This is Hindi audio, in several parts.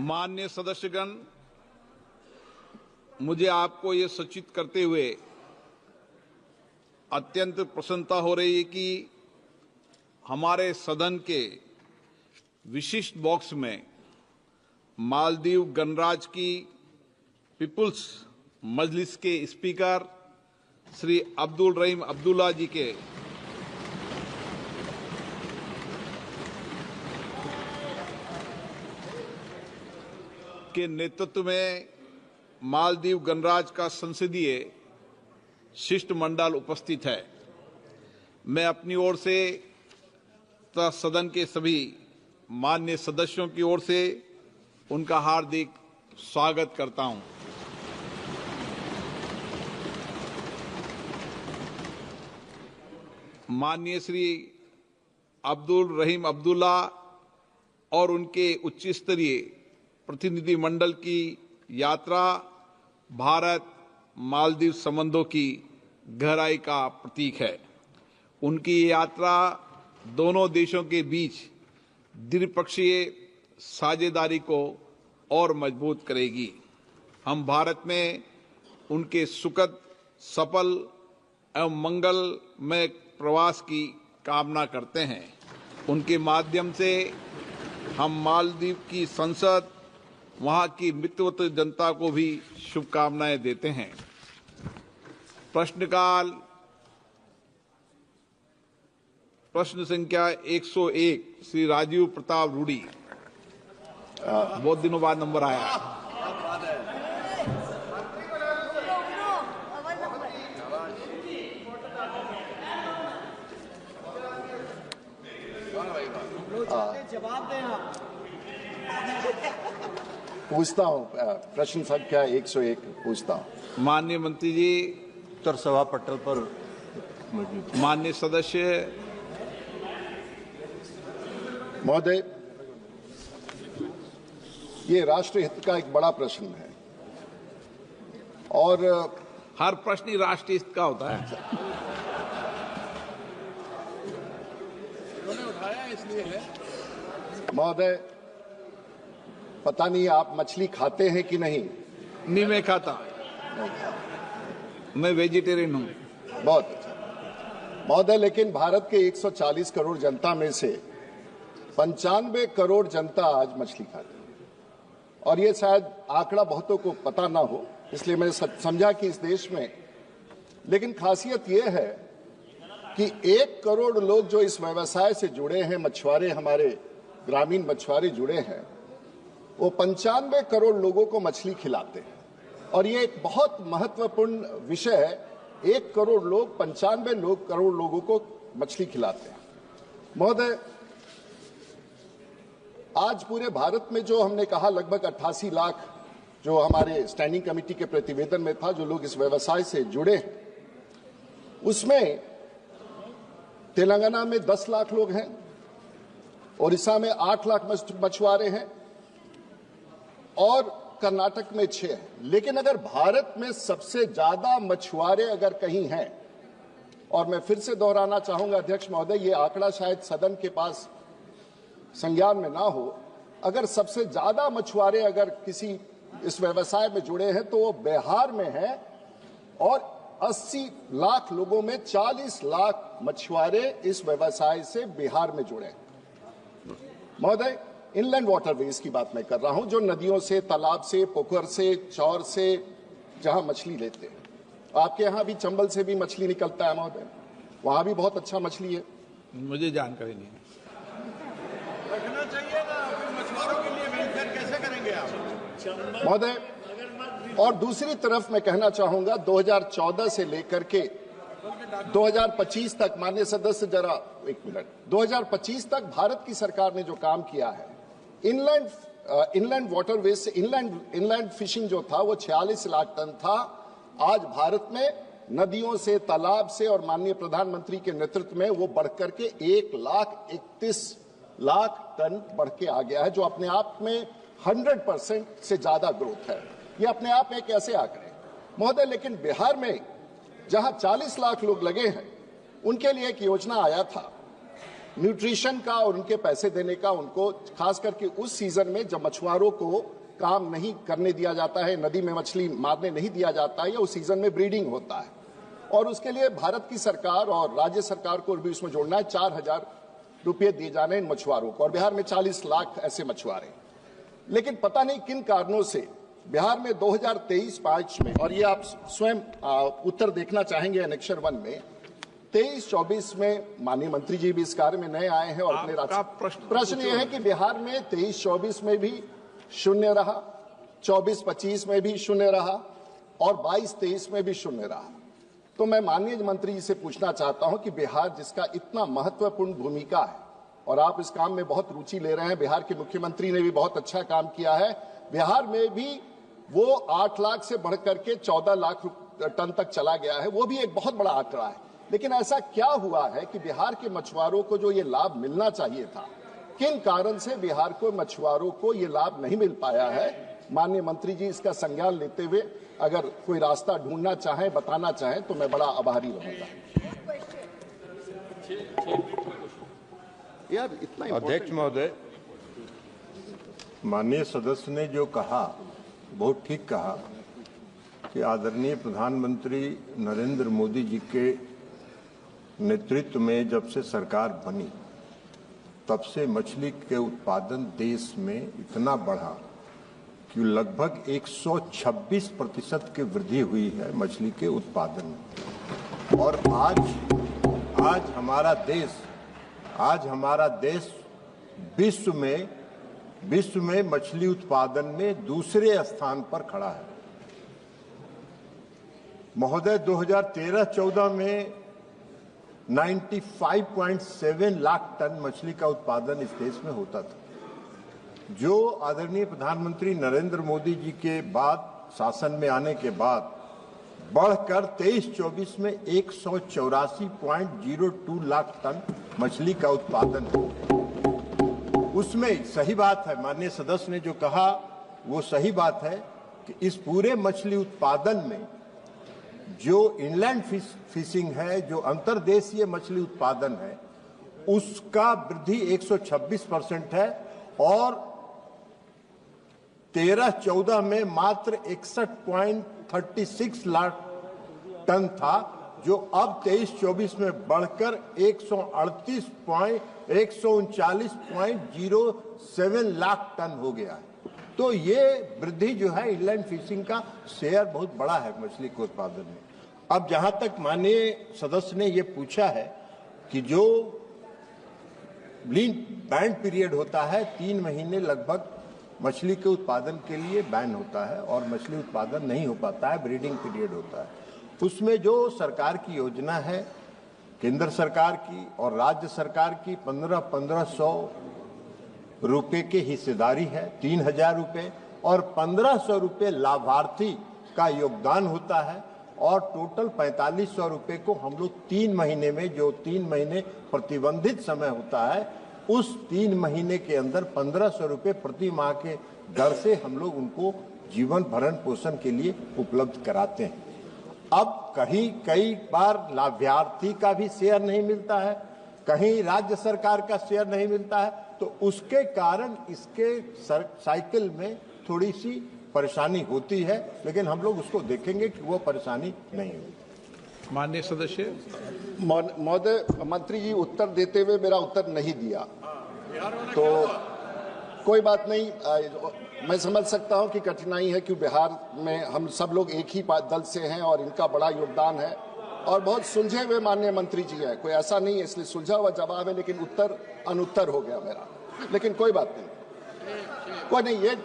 माननीय सदस्यगण, मुझे आपको ये सूचित करते हुए अत्यंत प्रसन्नता हो रही है कि हमारे सदन के विशिष्ट बॉक्स में मालदीव गणराज्य की पीपुल्स मजलिस के स्पीकर श्री अब्दुल रहीम अब्दुल्ला जी के नेतृत्व में मालदीव गणराज्य का संसदीय शिष्टमंडल उपस्थित है। मैं अपनी ओर से तथा सदन के सभी माननीय सदस्यों की ओर से उनका हार्दिक स्वागत करता हूं। माननीय श्री अब्दुल रहीम अब्दुल्ला और उनके उच्च स्तरीय प्रतिनिधि मंडल की यात्रा भारत मालदीव संबंधों की गहराई का प्रतीक है। उनकी यात्रा दोनों देशों के बीच द्विपक्षीय साझेदारी को और मजबूत करेगी। हम भारत में उनके सुखद, सफल एवं मंगलमय प्रवास की कामना करते हैं। उनके माध्यम से हम मालदीव की संसद, वहां की मित्रवत जनता को भी शुभकामनाएं देते हैं। प्रश्नकाल प्रश्न संख्या 101 श्री राजीव प्रताप रूडी। बहुत दिनों बाद नंबर आया। जवाब दें आप। पूछता हूँ, प्रश्न संख्या 101 पूछता हूँ। माननीय मंत्री जी, उत्तर सभा पटल पर माननीय सदस्य महोदय, ये राष्ट्र हित का एक बड़ा प्रश्न है और हर प्रश्न ही राष्ट्रीय हित का होता है। उठाया इसलिए है। महोदय, पता नहीं आप मछली खाते हैं कि नहीं? नहीं, मैं खाता, मैं वेजिटेरियन हूँ। बहुत अच्छा महोदय, लेकिन भारत के 140 करोड़ जनता में से 95 करोड़ जनता आज मछली खाती है और ये शायद आंकड़ा बहुतों को पता ना हो, इसलिए मैंने समझा कि इस देश में, लेकिन खासियत ये है कि 1 करोड़ लोग जो इस व्यवसाय से जुड़े हैं, मछुआरे, हमारे ग्रामीण मछुआरे जुड़े हैं, वो 95 करोड़ लोगों को मछली खिलाते हैं और ये एक बहुत महत्वपूर्ण विषय है। 1 करोड़ लोग 95 करोड़ लोगों को मछली खिलाते हैं। महोदय, आज पूरे भारत में जो हमने कहा लगभग 88 लाख जो हमारे स्टैंडिंग कमेटी के प्रतिवेदन में था, जो लोग इस व्यवसाय से जुड़े हैं, उसमें तेलंगाना में 10 लाख लोग हैं, ओडिशा में 8 लाख मछुआरे हैं और कर्नाटक में 6 हैं। लेकिन अगर भारत में सबसे ज्यादा मछुआरे अगर कहीं हैं, और मैं फिर से दोहराना चाहूंगा अध्यक्ष महोदय, ये आंकड़ा शायद सदन के पास संज्ञान में ना हो, अगर सबसे ज्यादा मछुआरे अगर किसी इस व्यवसाय में जुड़े हैं तो वो बिहार में है और 80 लाख लोगों में 40 लाख मछुआरे इस व्यवसाय से बिहार में जुड़े हैं। महोदय, इनलैंड वाटरवेज की बात मैं कर रहा हूं, जो नदियों से, तालाब से, पोखर से, चौर से जहां मछली लेते हैं। आपके यहां भी चंबल से भी मछली निकलता है महोदय, वहां भी बहुत अच्छा मछली है। मुझे जानकारी नहीं है। रखना चाहिए ना, मछुआरों के लिए वेलफेयर कैसे करेंगे आप महोदय? और दूसरी तरफ मैं कहना चाहूंगा 2014 से लेकर के 2025 तक, माननीय सदस्य जरा एक मिनट, 2025 तक भारत की सरकार ने जो काम किया है, इनलैंड वाटरवेज से इनलैंड फिशिंग जो था वो 46 लाख टन था। आज भारत में नदियों से, तालाब से और माननीय प्रधानमंत्री के नेतृत्व में वो बढ़कर के 1,31 लाख टन बढ़ के आ गया है, जो अपने आप में 100% से ज्यादा ग्रोथ है। ये अपने आप में कैसे आंकड़े महोदय। लेकिन बिहार में जहां 40 लाख लोग लगे हैं, उनके लिए एक योजना आया था न्यूट्रिशन का और उनके पैसे देने का उनको, खास करके उस सीजन में जब मछुआरों को काम नहीं करने दिया जाता है, नदी में मछली मारने नहीं दिया जाता है, या उस सीजन में ब्रीडिंग होता है। और उसके लिए भारत की सरकार और राज्य सरकार को भी उसमें जोड़ना है। 4,000 रुपये दिए जाने इन मछुआरों को, और बिहार में 40 लाख ऐसे मछुआरे। लेकिन पता नहीं किन कारणों से बिहार में 2023-5 में, और ये आप स्वयं उत्तर देखना चाहेंगे एनेक्शर 1 में, 23-24 में माननीय मंत्री जी भी इस कार्य में नए आए हैं और अपने प्रश्न ये है कि बिहार में 23-24 में भी शून्य रहा, 24-25 में भी शून्य रहा, और 22-23 में भी शून्य रहा। तो मैं माननीय मंत्री जी से पूछना चाहता हूं कि बिहार, जिसका इतना महत्वपूर्ण भूमिका है और आप इस काम में बहुत रुचि ले रहे हैं, बिहार के मुख्यमंत्री ने भी बहुत अच्छा काम किया है, बिहार में भी वो 8 लाख से बढ़कर के 14 लाख टन तक चला गया है, वो भी एक बहुत बड़ा आंकड़ा है। लेकिन ऐसा क्या हुआ है कि बिहार के मछुआरों को जो ये लाभ मिलना चाहिए था, किन कारण से बिहार को मछुआरों को ये लाभ नहीं मिल पाया है? माननीय मंत्री जी इसका संज्ञान लेते हुए अगर कोई रास्ता ढूंढना चाहें, बताना चाहें, तो मैं बड़ा आभारी रहूंगा। यार इतना अध्यक्ष महोदय, माननीय सदस्य ने जो कहा बहुत ठीक कहा कि आदरणीय प्रधानमंत्री नरेंद्र मोदी जी के नेतृत्व में जब से सरकार बनी तब से मछली के उत्पादन देश में इतना बढ़ा कि लगभग 126% की वृद्धि हुई है मछली के उत्पादन में। और आज हमारा देश विश्व में मछली उत्पादन में दूसरे स्थान पर खड़ा है। महोदय, 2013-14 में 95.7 लाख टन मछली का उत्पादन इस देश में होता था, जो आदरणीय प्रधानमंत्री नरेंद्र मोदी जी के बाद शासन में आने के बाद बढ़कर 23-24 में 184.02 लाख टन मछली का उत्पादन हो। उसमें सही बात है, माननीय सदस्य ने जो कहा वो सही बात है कि इस पूरे मछली उत्पादन में जो इनलैंड फिशिंग है, जो अंतर्देशीय मछली उत्पादन है, उसका वृद्धि 126% है, और 13-14 में मात्र 61.36 लाख टन था, जो अब 23-24 में बढ़कर 139.07 लाख टन हो गया है। तो ये वृद्धि जो है इनलैंड फिशिंग का शेयर बहुत बड़ा है मछली के उत्पादन में। अब जहां तक माननीय सदस्य ने ये पूछा है कि जो बैन पीरियड होता है 3 महीने लगभग मछली के उत्पादन के लिए बैन होता है और मछली उत्पादन नहीं हो पाता है, ब्रीडिंग पीरियड होता है। उसमें जो सरकार की योजना है, केंद्र सरकार की और राज्य सरकार की 1500 रुपए की हिस्सेदारी है, 3000 रुपए, और 1500 रुपए लाभार्थी का योगदान होता है, और टोटल 4500 रुपए को हम लोग 3 महीने में, जो 3 महीने प्रतिबंधित समय होता है, उस 3 महीने के अंदर 1500 रुपए प्रति माह के दर से हम लोग उनको जीवन भरण पोषण के लिए उपलब्ध कराते हैं। अब कई बार लाभार्थी का भी शेयर नहीं मिलता है, कहीं राज्य सरकार का शेयर नहीं मिलता है, तो उसके कारण इसके साइकिल में थोड़ी सी परेशानी होती है, लेकिन हम लोग उसको देखेंगे कि वो परेशानी नहीं होगी। माननीय सदस्य महोदय, मंत्री जी उत्तर देते हुए मेरा उत्तर नहीं दिया, तो कोई बात नहीं। मैं समझ सकता हूं कि कठिनाई है, कि बिहार में हम सब लोग एक ही दल से हैं और इनका बड़ा योगदान है, और बहुत सुलझे हुए माननीय मंत्री जी हैं, कोई ऐसा नहीं है, इसलिए सुलझा हुआ जवाब है, लेकिन उत्तर अनुत्तर हो गया मेरा। लेकिन कोई बात नहीं, कोई नहीं। ये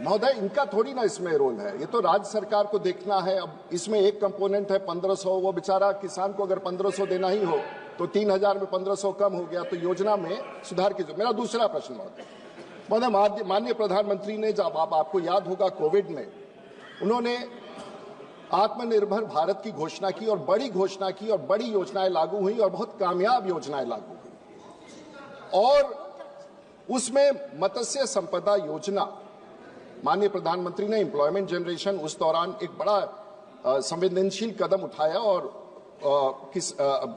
महोदय, इनका थोड़ी ना इसमें रोल है, ये तो राज्य सरकार को देखना है। अब इसमें एक कंपोनेंट है 1500, वो बेचारा किसान को अगर 1500 देना ही हो तो 3000 में 1500 कम हो गया, तो योजना में सुधार कीजिए। मेरा दूसरा प्रश्न महोदय, माननीय प्रधानमंत्री ने, जब आपको याद होगा कोविड में उन्होंने आत्मनिर्भर भारत की घोषणा की, और बड़ी घोषणा की, और बड़ी योजनाएं लागू हुई, और बहुत कामयाब योजनाएं लागू हुई, और उसमें मत्स्य संपदा योजना माननीय प्रधानमंत्री ने एम्प्लॉयमेंट जनरेशन उस दौरान एक बड़ा संवेदनशील कदम उठाया, और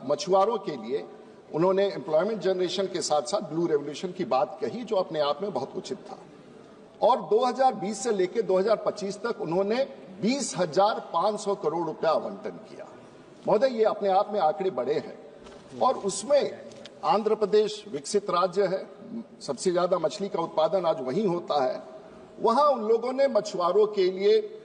मछुआरों के लिए उन्होंने एम्प्लॉयमेंट जनरेशन के साथ साथ ब्लू रेवोल्यूशन की बात कही, जो अपने आप में बहुत उचित था। और 2020 से लेकर 2025 तक उन्होंने 20,500 करोड़ रुपया आवंटन किया। महोदय, ये अपने आप में आंकड़े बड़े हैं और उसमें आंध्र प्रदेश विकसित राज्य है, सबसे ज्यादा मछली का उत्पादन आज वहीं होता है। वहां उन लोगों ने मछुआरों के लिए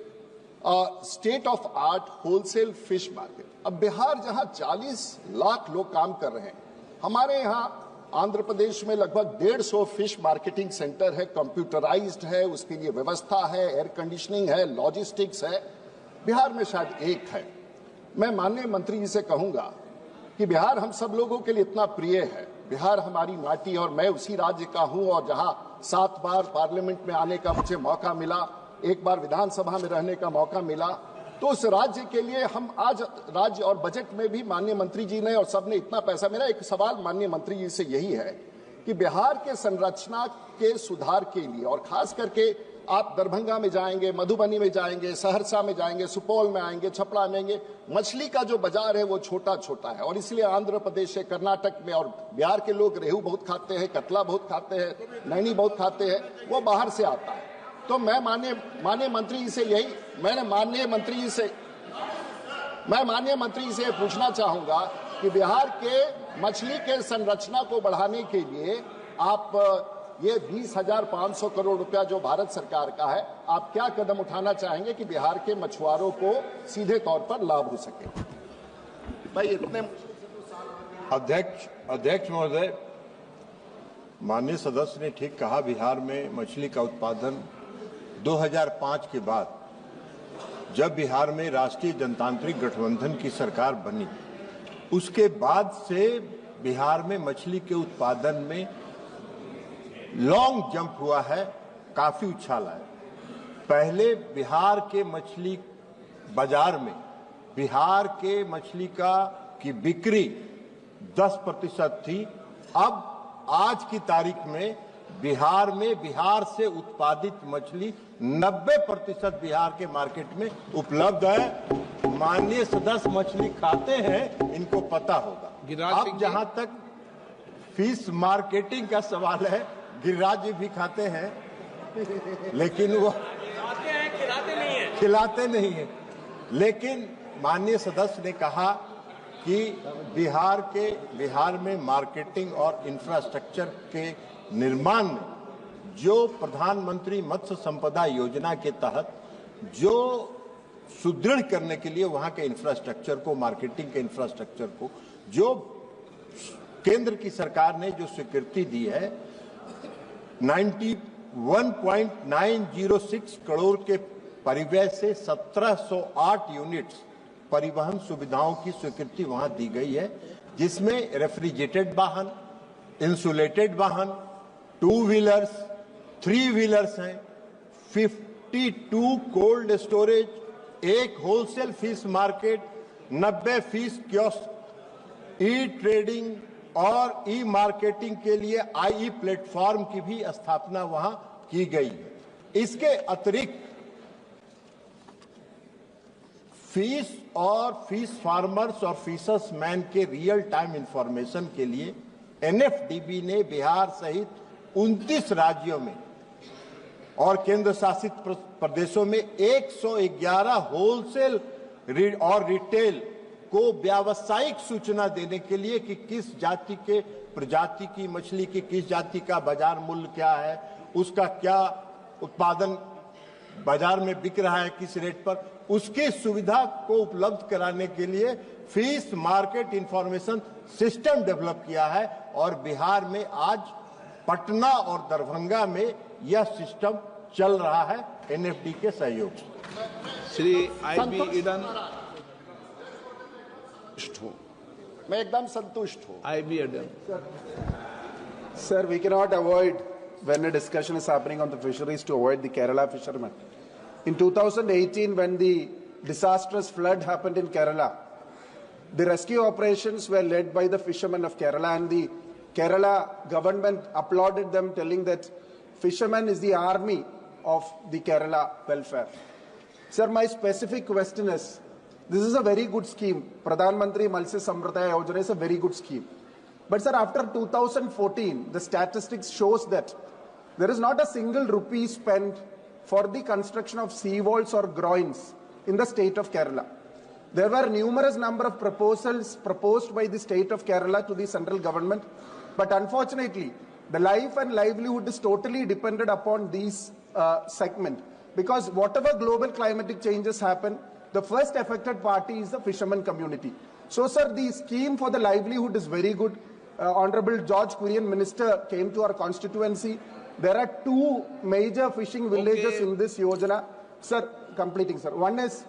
state of art wholesale fish market. अब बिहार जहां 40 लाख लोग काम कर रहे हैं, हमारे यहाँ आंध्र प्रदेश में लगभग 150 फिश मार्केटिंग सेंटर है, कंप्यूटराइज्ड है, उसके लिए व्यवस्था है, एयर कंडीशनिंग है, लॉजिस्टिक्स है। बिहार में शायद एक है। मैं माननीय मंत्री जी से कहूंगा कि बिहार हम सब लोगों के लिए इतना प्रिय है, बिहार हमारी माटी, और मैं उसी राज्य का हूं और जहां 7 बार पार्लियामेंट में आने का मुझे मौका मिला, 1 बार विधानसभा में रहने का मौका मिला, तो उस राज्य के लिए हम आज राज्य और बजट में भी माननीय मंत्री जी ने और सबने इतना पैसा। मेरा एक सवाल माननीय मंत्री जी से यही है कि बिहार के संरचना के सुधार के लिए, और खास करके आप दरभंगा में जाएंगे, मधुबनी में जाएंगे, सहरसा में जाएंगे, सुपौल में आएंगे, छपरा में आएंगे, मछली का जो बाजार है वो छोटा छोटा है, और इसलिए आंध्र प्रदेश से, कर्नाटक में, और बिहार के लोग रेहू बहुत खाते हैं, कतला बहुत खाते हैं, नैनी बहुत खाते हैं, वो बाहर से आता है। तो मैं माननीय मंत्री जी से माननीय मंत्री जी से पूछना चाहूंगा कि बिहार के मछली के संरचना को बढ़ाने के लिए आप ये 20,500 करोड़ रुपया जो भारत सरकार का है, आप क्या कदम उठाना चाहेंगे कि बिहार के मछुआरों को सीधे तौर पर लाभ हो सके? भाई इतने अध्यक्ष महोदय, माननीय सदस्य ने ठीक कहा, बिहार में मछली का उत्पादन 2005 के बाद, जब बिहार में राष्ट्रीय जनतांत्रिक गठबंधन की सरकार बनी, उसके बाद से बिहार में मछली के उत्पादन में लॉन्ग जंप हुआ है, काफी उछाला है। पहले बिहार के मछली बाजार में बिहार के मछली की बिक्री 10% थी। अब आज की तारीख में बिहार से उत्पादित मछली 90% बिहार के मार्केट में उपलब्ध है। माननीय सदस्य मछली खाते हैं, इनको पता होगा। अब जहां तक फिश मार्केटिंग का सवाल है, गिरिराज जी भी खाते हैं, लेकिन वो खिलाते नहीं है। लेकिन माननीय सदस्य ने कहा कि बिहार में मार्केटिंग और इंफ्रास्ट्रक्चर के निर्माण में जो प्रधानमंत्री मत्स्य संपदा योजना के तहत जो सुदृढ़ करने के लिए वहां के इंफ्रास्ट्रक्चर को, मार्केटिंग के इंफ्रास्ट्रक्चर को, जो केंद्र की सरकार ने जो स्वीकृति दी है, 91.906 करोड़ के परिव्यय से 1708 यूनिट्स परिवहन सुविधाओं की स्वीकृति वहां दी गई है, जिसमें रेफ्रिजरेटेड वाहन, इंसुलेटेड वाहन, 2 व्हीलर्स, 3 व्हीलर्स हैं, 52 cold storage, 1 wholesale fish market, 90 fish kiosk, e trading और ई मार्केटिंग के लिए आई प्लेटफॉर्म की भी स्थापना वहां की गई है। इसके अतिरिक्त फिश फार्मर्स और फिशर्स मैन के रियल टाइम इंफॉर्मेशन के लिए एनएफडीबी ने बिहार सहित 29 राज्यों में और केंद्र शासित प्रदेशों में 111 होलसेल और रिटेल को व्यावसायिक सूचना देने के लिए कि किस जाति के प्रजाति की मछली की किस जाति का बाजार मूल्य क्या है, उसका क्या उत्पादन बाजार में बिक रहा है, किस रेट पर, उसकी सुविधा को उपलब्ध कराने के लिए fish market information system develop किया है। और बिहार में आज पटना और दरभंगा में यह सिस्टम चल रहा है एनएफडी के सहयोग से। श्री आईबी ईडन, मैं एकदम संतुष्ट हूं। IB Eden, Sir, we cannot avoid, when a discussion is happening on the fisheries, to avoid the Kerala fishermen. In 2018, when the disastrous flood happened in Kerala, the rescue operations were led by the fishermen of Kerala, and the Kerala government applauded them, telling that fishermen is the army of the Kerala welfare. Sir, my specific question is, this is a very good scheme. Pradhan Mantri Matsya Sampradaya Yojana is a very good scheme. But sir, after 2014, the statistics shows that there is not a single rupee spent for the construction of seawalls or groins in the state of Kerala. There were numerous number of proposals proposed by the state of Kerala to the central government, but unfortunately, the life and livelihood is totally dependent upon these segment, because whatever global climatic changes happen, the first affected party is the fisherman community. So, sir, the scheme for the livelihood is very good. Honorable George Kurian, Minister, came to our constituency. There are two major fishing villages in this Yojana. Sir, completing, sir. One is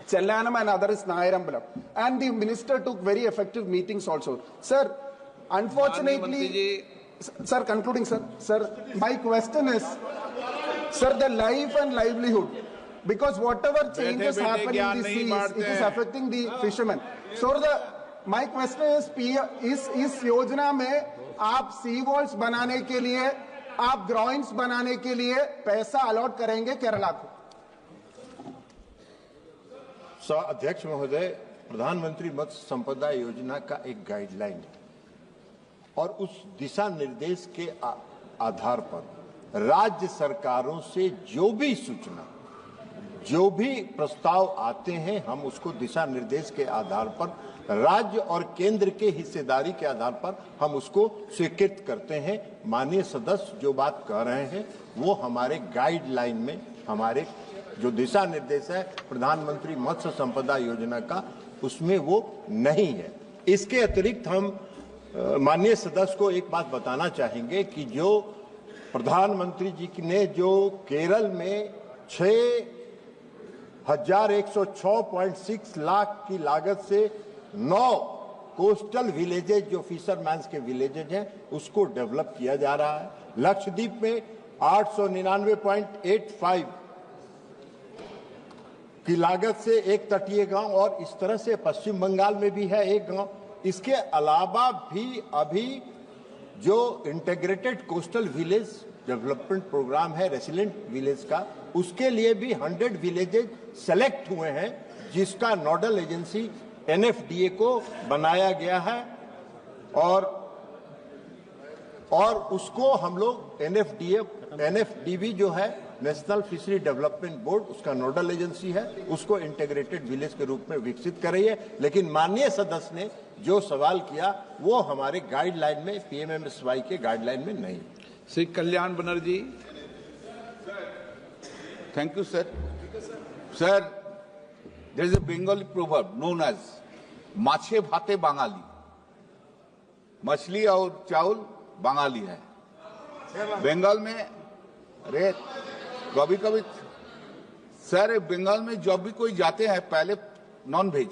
Chellanam and other is Nayarambalam. And the Minister took very effective meetings also. Sir, unfortunately... Sir, concluding, sir. Sir, my question is, sir, the life and livelihood, because whatever changes happen in the seas, it is affecting the fishermen. So, my question is योजना में आप सी वॉल्स बनाने के लिए, आप ग्राउंड्स बनाने के लिए पैसा अलॉट करेंगे केरला को? अध्यक्ष महोदय, प्रधानमंत्री मत्स्य संपदा योजना का एक गाइडलाइन है और उस दिशा निर्देश के आधार पर राज्य सरकारों से जो भी सूचना, जो भी प्रस्ताव आते हैं, हम उसको दिशा निर्देश के आधार पर, राज्य और केंद्र के हिस्सेदारी के आधार पर हम उसको स्वीकृत करते हैं। माननीय सदस्य जो बात कह रहे हैं वो हमारे गाइडलाइन में, हमारे जो दिशा निर्देश है प्रधानमंत्री मत्स्य संपदा योजना का, उसमें वो नहीं है। इसके अतिरिक्त हम माननीय सदस्य को एक बात बताना चाहेंगे कि जो प्रधानमंत्री जी ने जो केरल में 6,106.6 लाख की लागत से 9 कोस्टल विलेजेज जो फिशरमैन्स के विलेजेज हैं उसको डेवलप किया जा रहा है। लक्षद्वीप में 899.85 की लागत से एक तटीय गांव, और इस तरह से पश्चिम बंगाल में भी है एक गांव। इसके अलावा भी अभी जो integrated coastal village development programme है रेसिलेंट विलेज का, उसके लिए भी 100 विलेजेज सेलेक्ट हुए हैं, जिसका नोडल एजेंसी NFDA को बनाया गया है और उसको हम लोग NFDB जो है नेशनल फिशरी डेवलपमेंट बोर्ड, उसका नोडल एजेंसी है, उसको इंटीग्रेटेड विलेज के रूप में विकसित कर रही है। लेकिन माननीय सदस्य ने जो सवाल किया वो हमारे गाइडलाइन में, PMMSY के गाइडलाइन में नहीं। Shri Kalyan Banerjee. Thank you, sir. Sir, there is a Bengali proverb known as "माछे भाते बांगाली", मछली और चावल बांगाली है। बंगाल में अरे कभी कभी सर, बंगाल में जब भी कोई जाते हैं पहले नॉन वेज,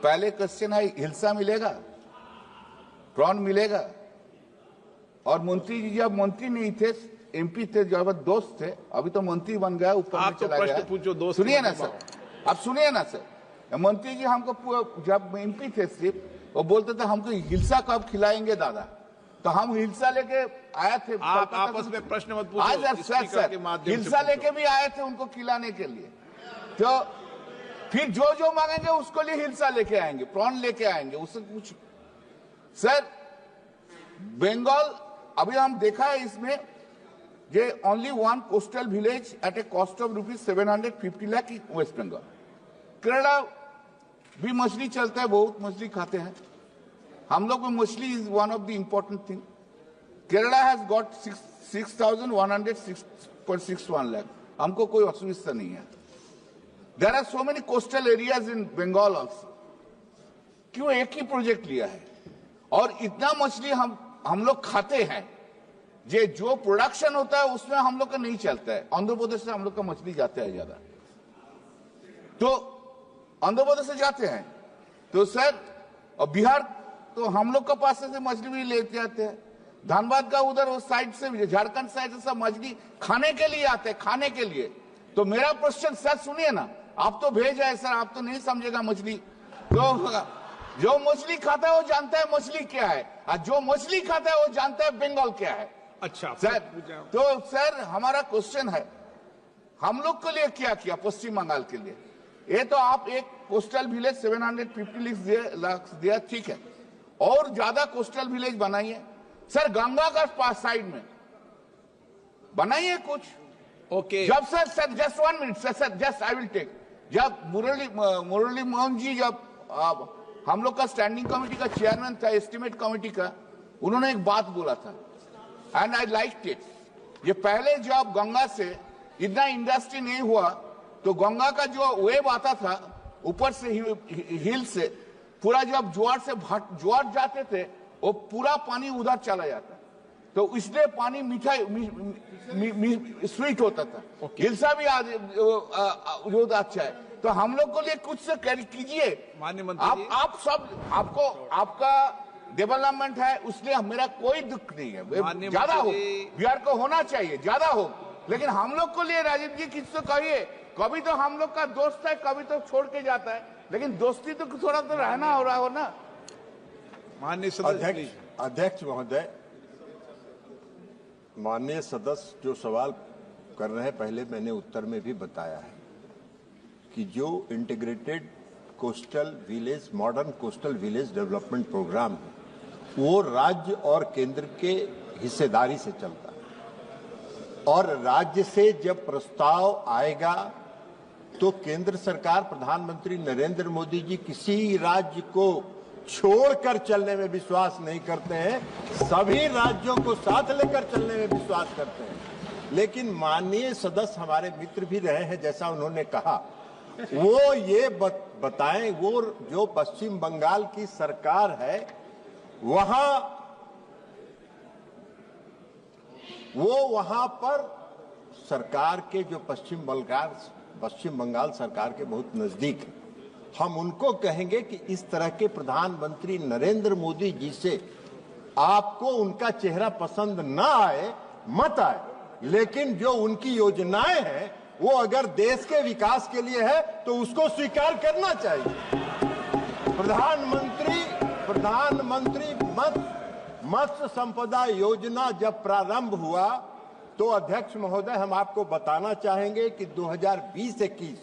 पहले क्वेश्चन है हिलसा मिलेगा, प्रॉन मिलेगा। और मंत्री जी जब मंत्री नहीं थे, MP थे, जब दोस्त थे, अभी तो मंत्री बन गया, ऊपर में चला गया। पूछो दोस्त। सुनिए ना सर, अब सुनिए ना सर, मंत्री जी हमको जब MP थे सिर्फ, वो बोलते थे हमको हिलसा कब खिलाएंगे दादा, तो हम हिलसा लेके आए थे। आप आपस में प्रश्न मत पूछो। आज सर हिलसा लेके भी आए थे उनको खिलाने के लिए। तो फिर जो मांगेंगे उसको लिए हिलसा लेके आएंगे, प्रॉन लेके आएंगे, उससे कुछ। सर बंगाल अभी हम देखा है इसमें जे only one coastal village at a cost of ₹750 lakh in West Bengal. Kerala भी मछली चलता है, बहुत मछली खाते हैं हम लोग में। Machhli is one of the important thing. Kerala has got 6,106.61 lakh, हमको कोई असुविधा नहीं है। There are so many coastal areas in Bengal also. क्यों एक ही प्रोजेक्ट लिया है और इतना मछली हम लोग खाते हैं, जो प्रोडक्शन होता है उसमें हम लोग का नहीं चलता है। आंध्र प्रदेश से हम लोग का मछली जाता है ज्यादा, तो आंध्र प्रदेश से जाते हैं। तो सर और बिहार तो हम लोग के पास से मछली भी लेते आते हैं। धनबाद का उधर उस साइड से, झारखंड साइड से सब मछली खाने के लिए आते हैं, खाने के लिए। तो मेरा क्वेश्चन सर सुनिए ना, आप तो भेज है सर, आप तो नहीं समझेगा मछली। तो जो मछली खाता है वो जानता है मछली क्या है, और जो मछली खाता है वो जानता है बंगाल क्या है। अच्छा सर, तो सर हमारा क्वेश्चन है, हम लोग के लिए क्या किया पश्चिम बंगाल के लिए? ये तो आप एक कोस्टल विलेज 750 लाख दिया, ठीक है। और ज्यादा कोस्टल विलेज बनाइए। सर गंगा का पास साइड में बनाइए कुछ। ओके जब sir just 1 minute sir just I will take. जब मुरली मोहन जी जब हम लोग का स्टैंडिंग कमेटी का चेयरमैन था, एस्टिमेट कमेटी का, उन्होंने एक बात बोला था एंड आई लाइक इट। ये पहले जब गंगा से इतना इंडस्ट्री नहीं हुआ तो गंगा का जो वेव आता था ऊपर से हिल से, पूरा जब ज्वार जाते थे वो पूरा पानी उधर चला जाता, तो इसलिए पानी मीठा स्वीट होता था। हिलसा भी जो अच्छा है, तो हम लोग को लिए कुछ से कीजिए। माननीय मंत्री आप सब आपको आपका डेवलपमेंट है, उसलिए मेरा कोई दुख नहीं है। ज्यादा हो बिहार को होना चाहिए, ज्यादा हो, लेकिन हम लोग को लिए राजीव जी किसी तो कहिए। कभी तो हम लोग का दोस्त है, कभी तो छोड़ के जाता है, लेकिन दोस्ती तो थोड़ा तो रहना हो रहा हो ना। माननीय सदस्य अध्यक्ष महोदय, माननीय सदस्य जो सवाल कर रहे हैं, पहले मैंने उत्तर में भी बताया है कि जो integrated coastal village, modern coastal village development programme है, वो राज्य और केंद्र के हिस्सेदारी से चलता है। और राज्य से जब प्रस्ताव आएगा तो केंद्र सरकार, प्रधानमंत्री नरेंद्र मोदी जी किसी राज्य को छोड़कर चलने में विश्वास नहीं करते हैं, सभी राज्यों को साथ लेकर चलने में विश्वास करते हैं। लेकिन माननीय सदस्य हमारे मित्र भी रहे हैं, जैसा उन्होंने कहा, वो ये बताएं, वो जो पश्चिम बंगाल की सरकार है वहां पर सरकार के जो पश्चिम बंगाल सरकार के बहुत नजदीक है। हम उनको कहेंगे कि इस तरह के प्रधानमंत्री नरेंद्र मोदी जी से आपको उनका चेहरा पसंद ना आए, मत आए, लेकिन जो उनकी योजनाएं हैं वो अगर देश के विकास के लिए है तो उसको स्वीकार करना चाहिए। प्रधानमंत्री मत्स्य संपदा योजना जब प्रारंभ हुआ तो अध्यक्ष महोदय, हम आपको बताना चाहेंगे कि 2020-21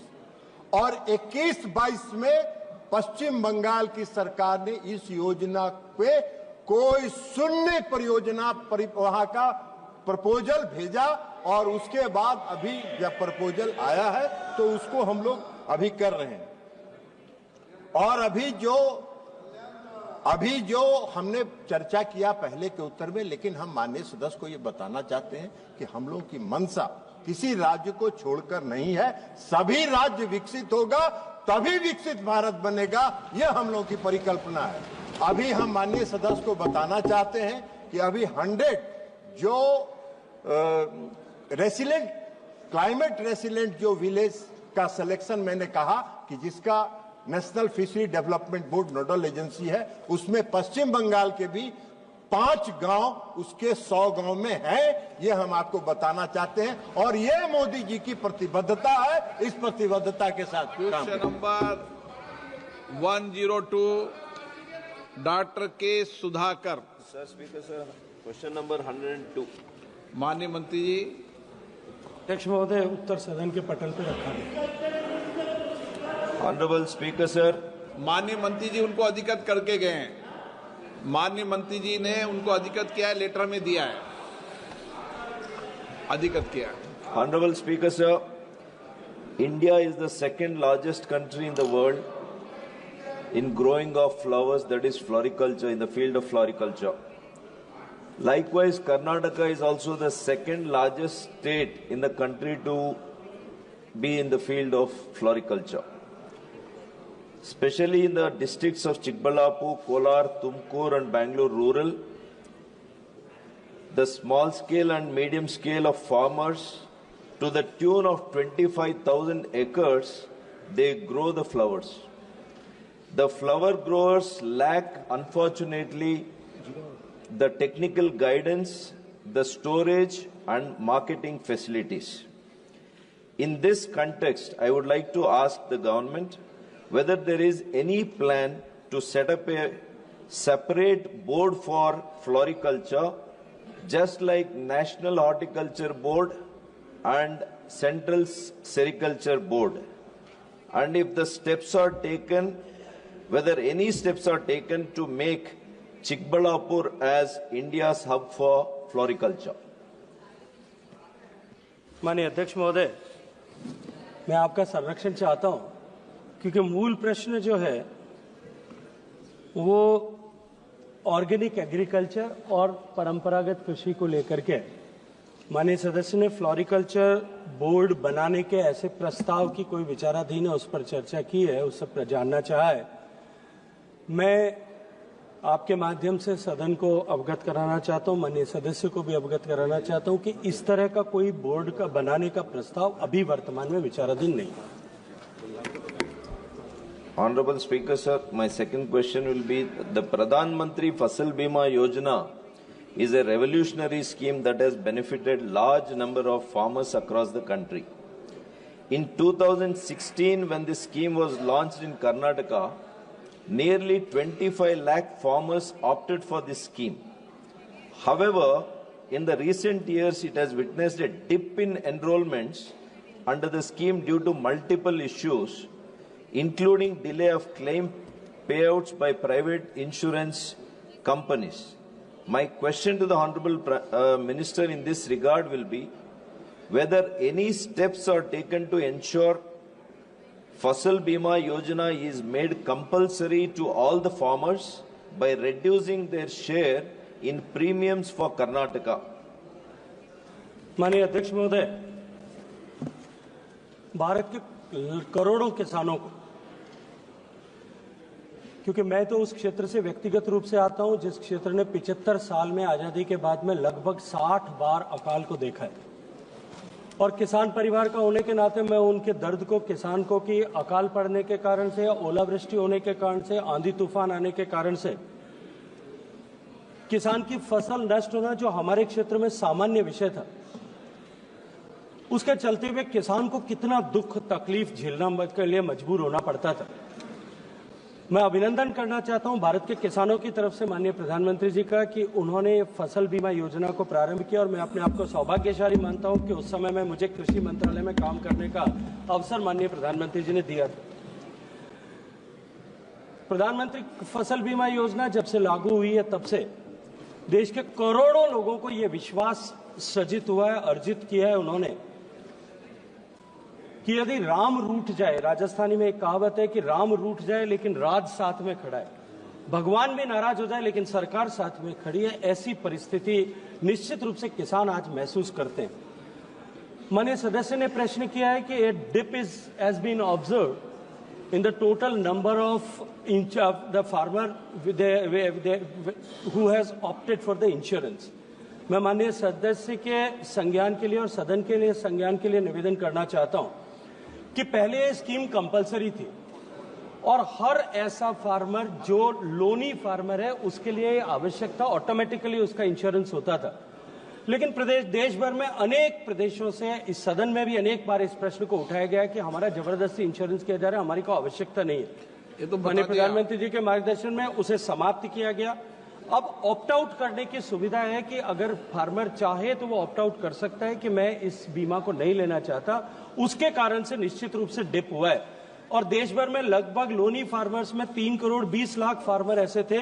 और 21-22 में पश्चिम बंगाल की सरकार ने इस योजना पे कोई शून्य परियोजना वहां का प्रपोजल भेजा, और उसके बाद अभी जब प्रपोजल आया है तो उसको हम लोग अभी कर रहे हैं। और अभी जो हमने चर्चा किया पहले के उत्तर में, लेकिन हम माननीय सदस्य को ये बताना चाहते हैं कि हम लोग की मंशा किसी राज्य को छोड़कर नहीं है। सभी राज्य विकसित होगा तभी विकसित भारत बनेगा, यह हम लोग की परिकल्पना है। अभी हम माननीय सदस्य को बताना चाहते हैं कि अभी 100 जो रेसिलेंट, क्लाइमेट रेसिलेंट जो विलेज का सिलेक्शन मैंने कहा कि जिसका national fishery development board nodal agency है, उसमें पश्चिम बंगाल के भी 5 गांव उसके 100 गांव में है, ये हम आपको बताना चाहते हैं। और ये मोदी जी की प्रतिबद्धता है, इस प्रतिबद्धता के साथ क्वेश्चन नंबर 102 डॉक्टर के Sudhakar. Sir speaker sir, question number 102। माननीय मंत्री जी। अध्यक्ष महोदय, उत्तर सदन के पटल पर रखा है। Honourable speaker sir. माननीय मंत्री जी उनको अधिकृत करके गए हैं। माननीय मंत्री जी ने उनको अधिकृत किया है, लेटर में दिया है, अधिकृत किया है। Honourable speaker sir, India is the second largest country in the world in growing of flowers, that is floriculture, in the field of floriculture. Likewise, Karnataka is also the second largest state in the country to be in the field of floriculture. Especially in the districts of Chikballapur, Kolar, Tumkur and Bangalore rural, the small scale and medium scale of farmers, to the tune of 25,000 acres, they grow the flowers. The flower growers lack, unfortunately, the technical guidance, the storage and marketing facilities. In this context, I would like to ask the government whether there is any plan to set up a separate board for floriculture, just like National Horticulture Board and Central Sericulture Board. And if the steps are taken, whether any steps are taken to make Chikbalapur as India's hub for floriculture? माननीय अध्यक्ष महोदय, मैं आपका संरक्षण चाहता हूं, क्योंकि मूल प्रश्न जो है वो ऑर्गेनिक एग्रीकल्चर और परंपरागत कृषि को लेकर के। माननीय सदस्य ने फ्लोरिकल्चर बोर्ड बनाने के ऐसे प्रस्ताव की कोई विचाराधीन है, उस पर चर्चा की है, उस पर जानना चाहा है। मैं आपके माध्यम से सदन को अवगत कराना चाहता हूं, माननीय सदस्य को भी अवगत कराना चाहता हूं कि इस तरह का कोई बोर्ड का बनाने का प्रस्ताव अभी वर्तमान में विचाराधीन नहीं है। Honorable Speaker, sir, my second question will be, the Pradhan Mantri Fasal Bima Yojana is a revolutionary scheme that has benefited large number of farmers across the country. In 2016, when this scheme was launched in Karnataka, nearly 25 lakh farmers opted for this scheme. However, in the recent years, it has witnessed a dip in enrollments under the scheme due to multiple issues, including delay of claim payouts by private insurance companies. My question to the Honorable Minister in this regard will be whether any steps are taken to ensure Fasal Bima Yojana is made compulsory to all the farmers by reducing their share in premiums for Karnataka. माननीय अध्यक्ष महोदय, भारत के करोड़ों किसानों को, क्योंकि मैं तो उस क्षेत्र से व्यक्तिगत रूप से आता हूं जिस क्षेत्र ने 75 साल में आजादी के बाद में लगभग 60 बार अकाल को देखा है, और किसान परिवार का होने के नाते मैं उनके दर्द को, किसान को कि अकाल पड़ने के कारण से या ओलावृष्टि होने के कारण से, आंधी तूफान आने के कारण से किसान की फसल नष्ट होना जो हमारे क्षेत्र में सामान्य विषय था, उसके चलते हुए किसान को कितना दुख तकलीफ झेलना के लिए मजबूर होना पड़ता था। मैं अभिनंदन करना चाहता हूं भारत के किसानों की तरफ से माननीय प्रधानमंत्री जी का कि उन्होंने फसल बीमा योजना को प्रारंभ किया, और मैं अपने आप को सौभाग्यशाली मानता हूं कि उस समय में मुझे कृषि मंत्रालय में काम करने का अवसर माननीय प्रधानमंत्री जी ने दिया था। प्रधानमंत्री फसल बीमा योजना जब से लागू हुई है तब से देश के करोड़ों लोगों को यह विश्वास सजित हुआ है, अर्जित किया है उन्होंने, कि यदि राम रूठ जाए, राजस्थानी में एक कहावत है कि राम रूठ जाए लेकिन राज साथ में खड़ा है, भगवान भी नाराज हो जाए लेकिन सरकार साथ में खड़ी है, ऐसी परिस्थिति निश्चित रूप से किसान आज महसूस करते हैं। माननीय सदस्य ने प्रश्न किया है कि a dip has been observed in the total number of the farmer who has opted for the insurance. मैं माननीय सदस्य के संज्ञान के लिए और सदन के लिए संज्ञान के लिए निवेदन करना चाहता हूं कि पहले ये स्कीम कंपलसरी थी और हर ऐसा फार्मर जो लोनी फार्मर है उसके लिए आवश्यक था, ऑटोमेटिकली उसका इंश्योरेंस होता था। लेकिन देश भर में अनेक प्रदेशों से, इस सदन में भी अनेक बार इस प्रश्न को उठाया गया कि हमारा जबरदस्ती इंश्योरेंस किया जा रहा है, हमारी को आवश्यकता नहीं है। ये तो माननीय प्रधानमंत्री जी के मार्गदर्शन में उसे समाप्त किया गया। अब ऑप्ट आउट करने की सुविधा है कि अगर फार्मर चाहे तो वो ऑप्ट आउट कर सकता है कि मैं इस बीमा को नहीं लेना चाहता, उसके कारण से निश्चित रूप से डिप हुआ है। और देश भर में लगभग लोनी फार्मर्स में 3 करोड़ 20 लाख फार्मर ऐसे थे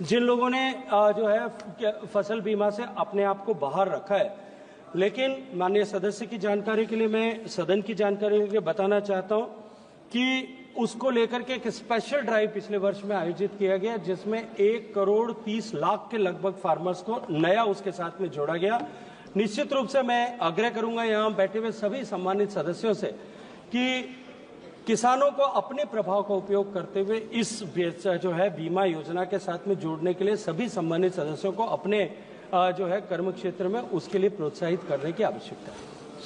जिन लोगों ने जो है फसल बीमा से अपने आप को बाहर रखा है। लेकिन माननीय सदस्य की जानकारी के लिए, मैं सदन की जानकारी के लिए बताना चाहता हूं कि उसको लेकर के एक स्पेशल ड्राइव पिछले वर्ष में आयोजित किया गया जिसमें 1 करोड़ 30 लाख के लगभग फार्मर्स को नया उसके साथ में जोड़ा गया। निश्चित रूप से मैं आग्रह करूंगा यहां बैठे हुए सभी सम्मानित सदस्यों से कि किसानों को अपने प्रभाव का उपयोग करते हुए इस जो है बीमा योजना के साथ में जोड़ने के लिए सभी सम्मानित सदस्यों को अपने जो है कर्म क्षेत्र में उसके लिए प्रोत्साहित करने की आवश्यकता है।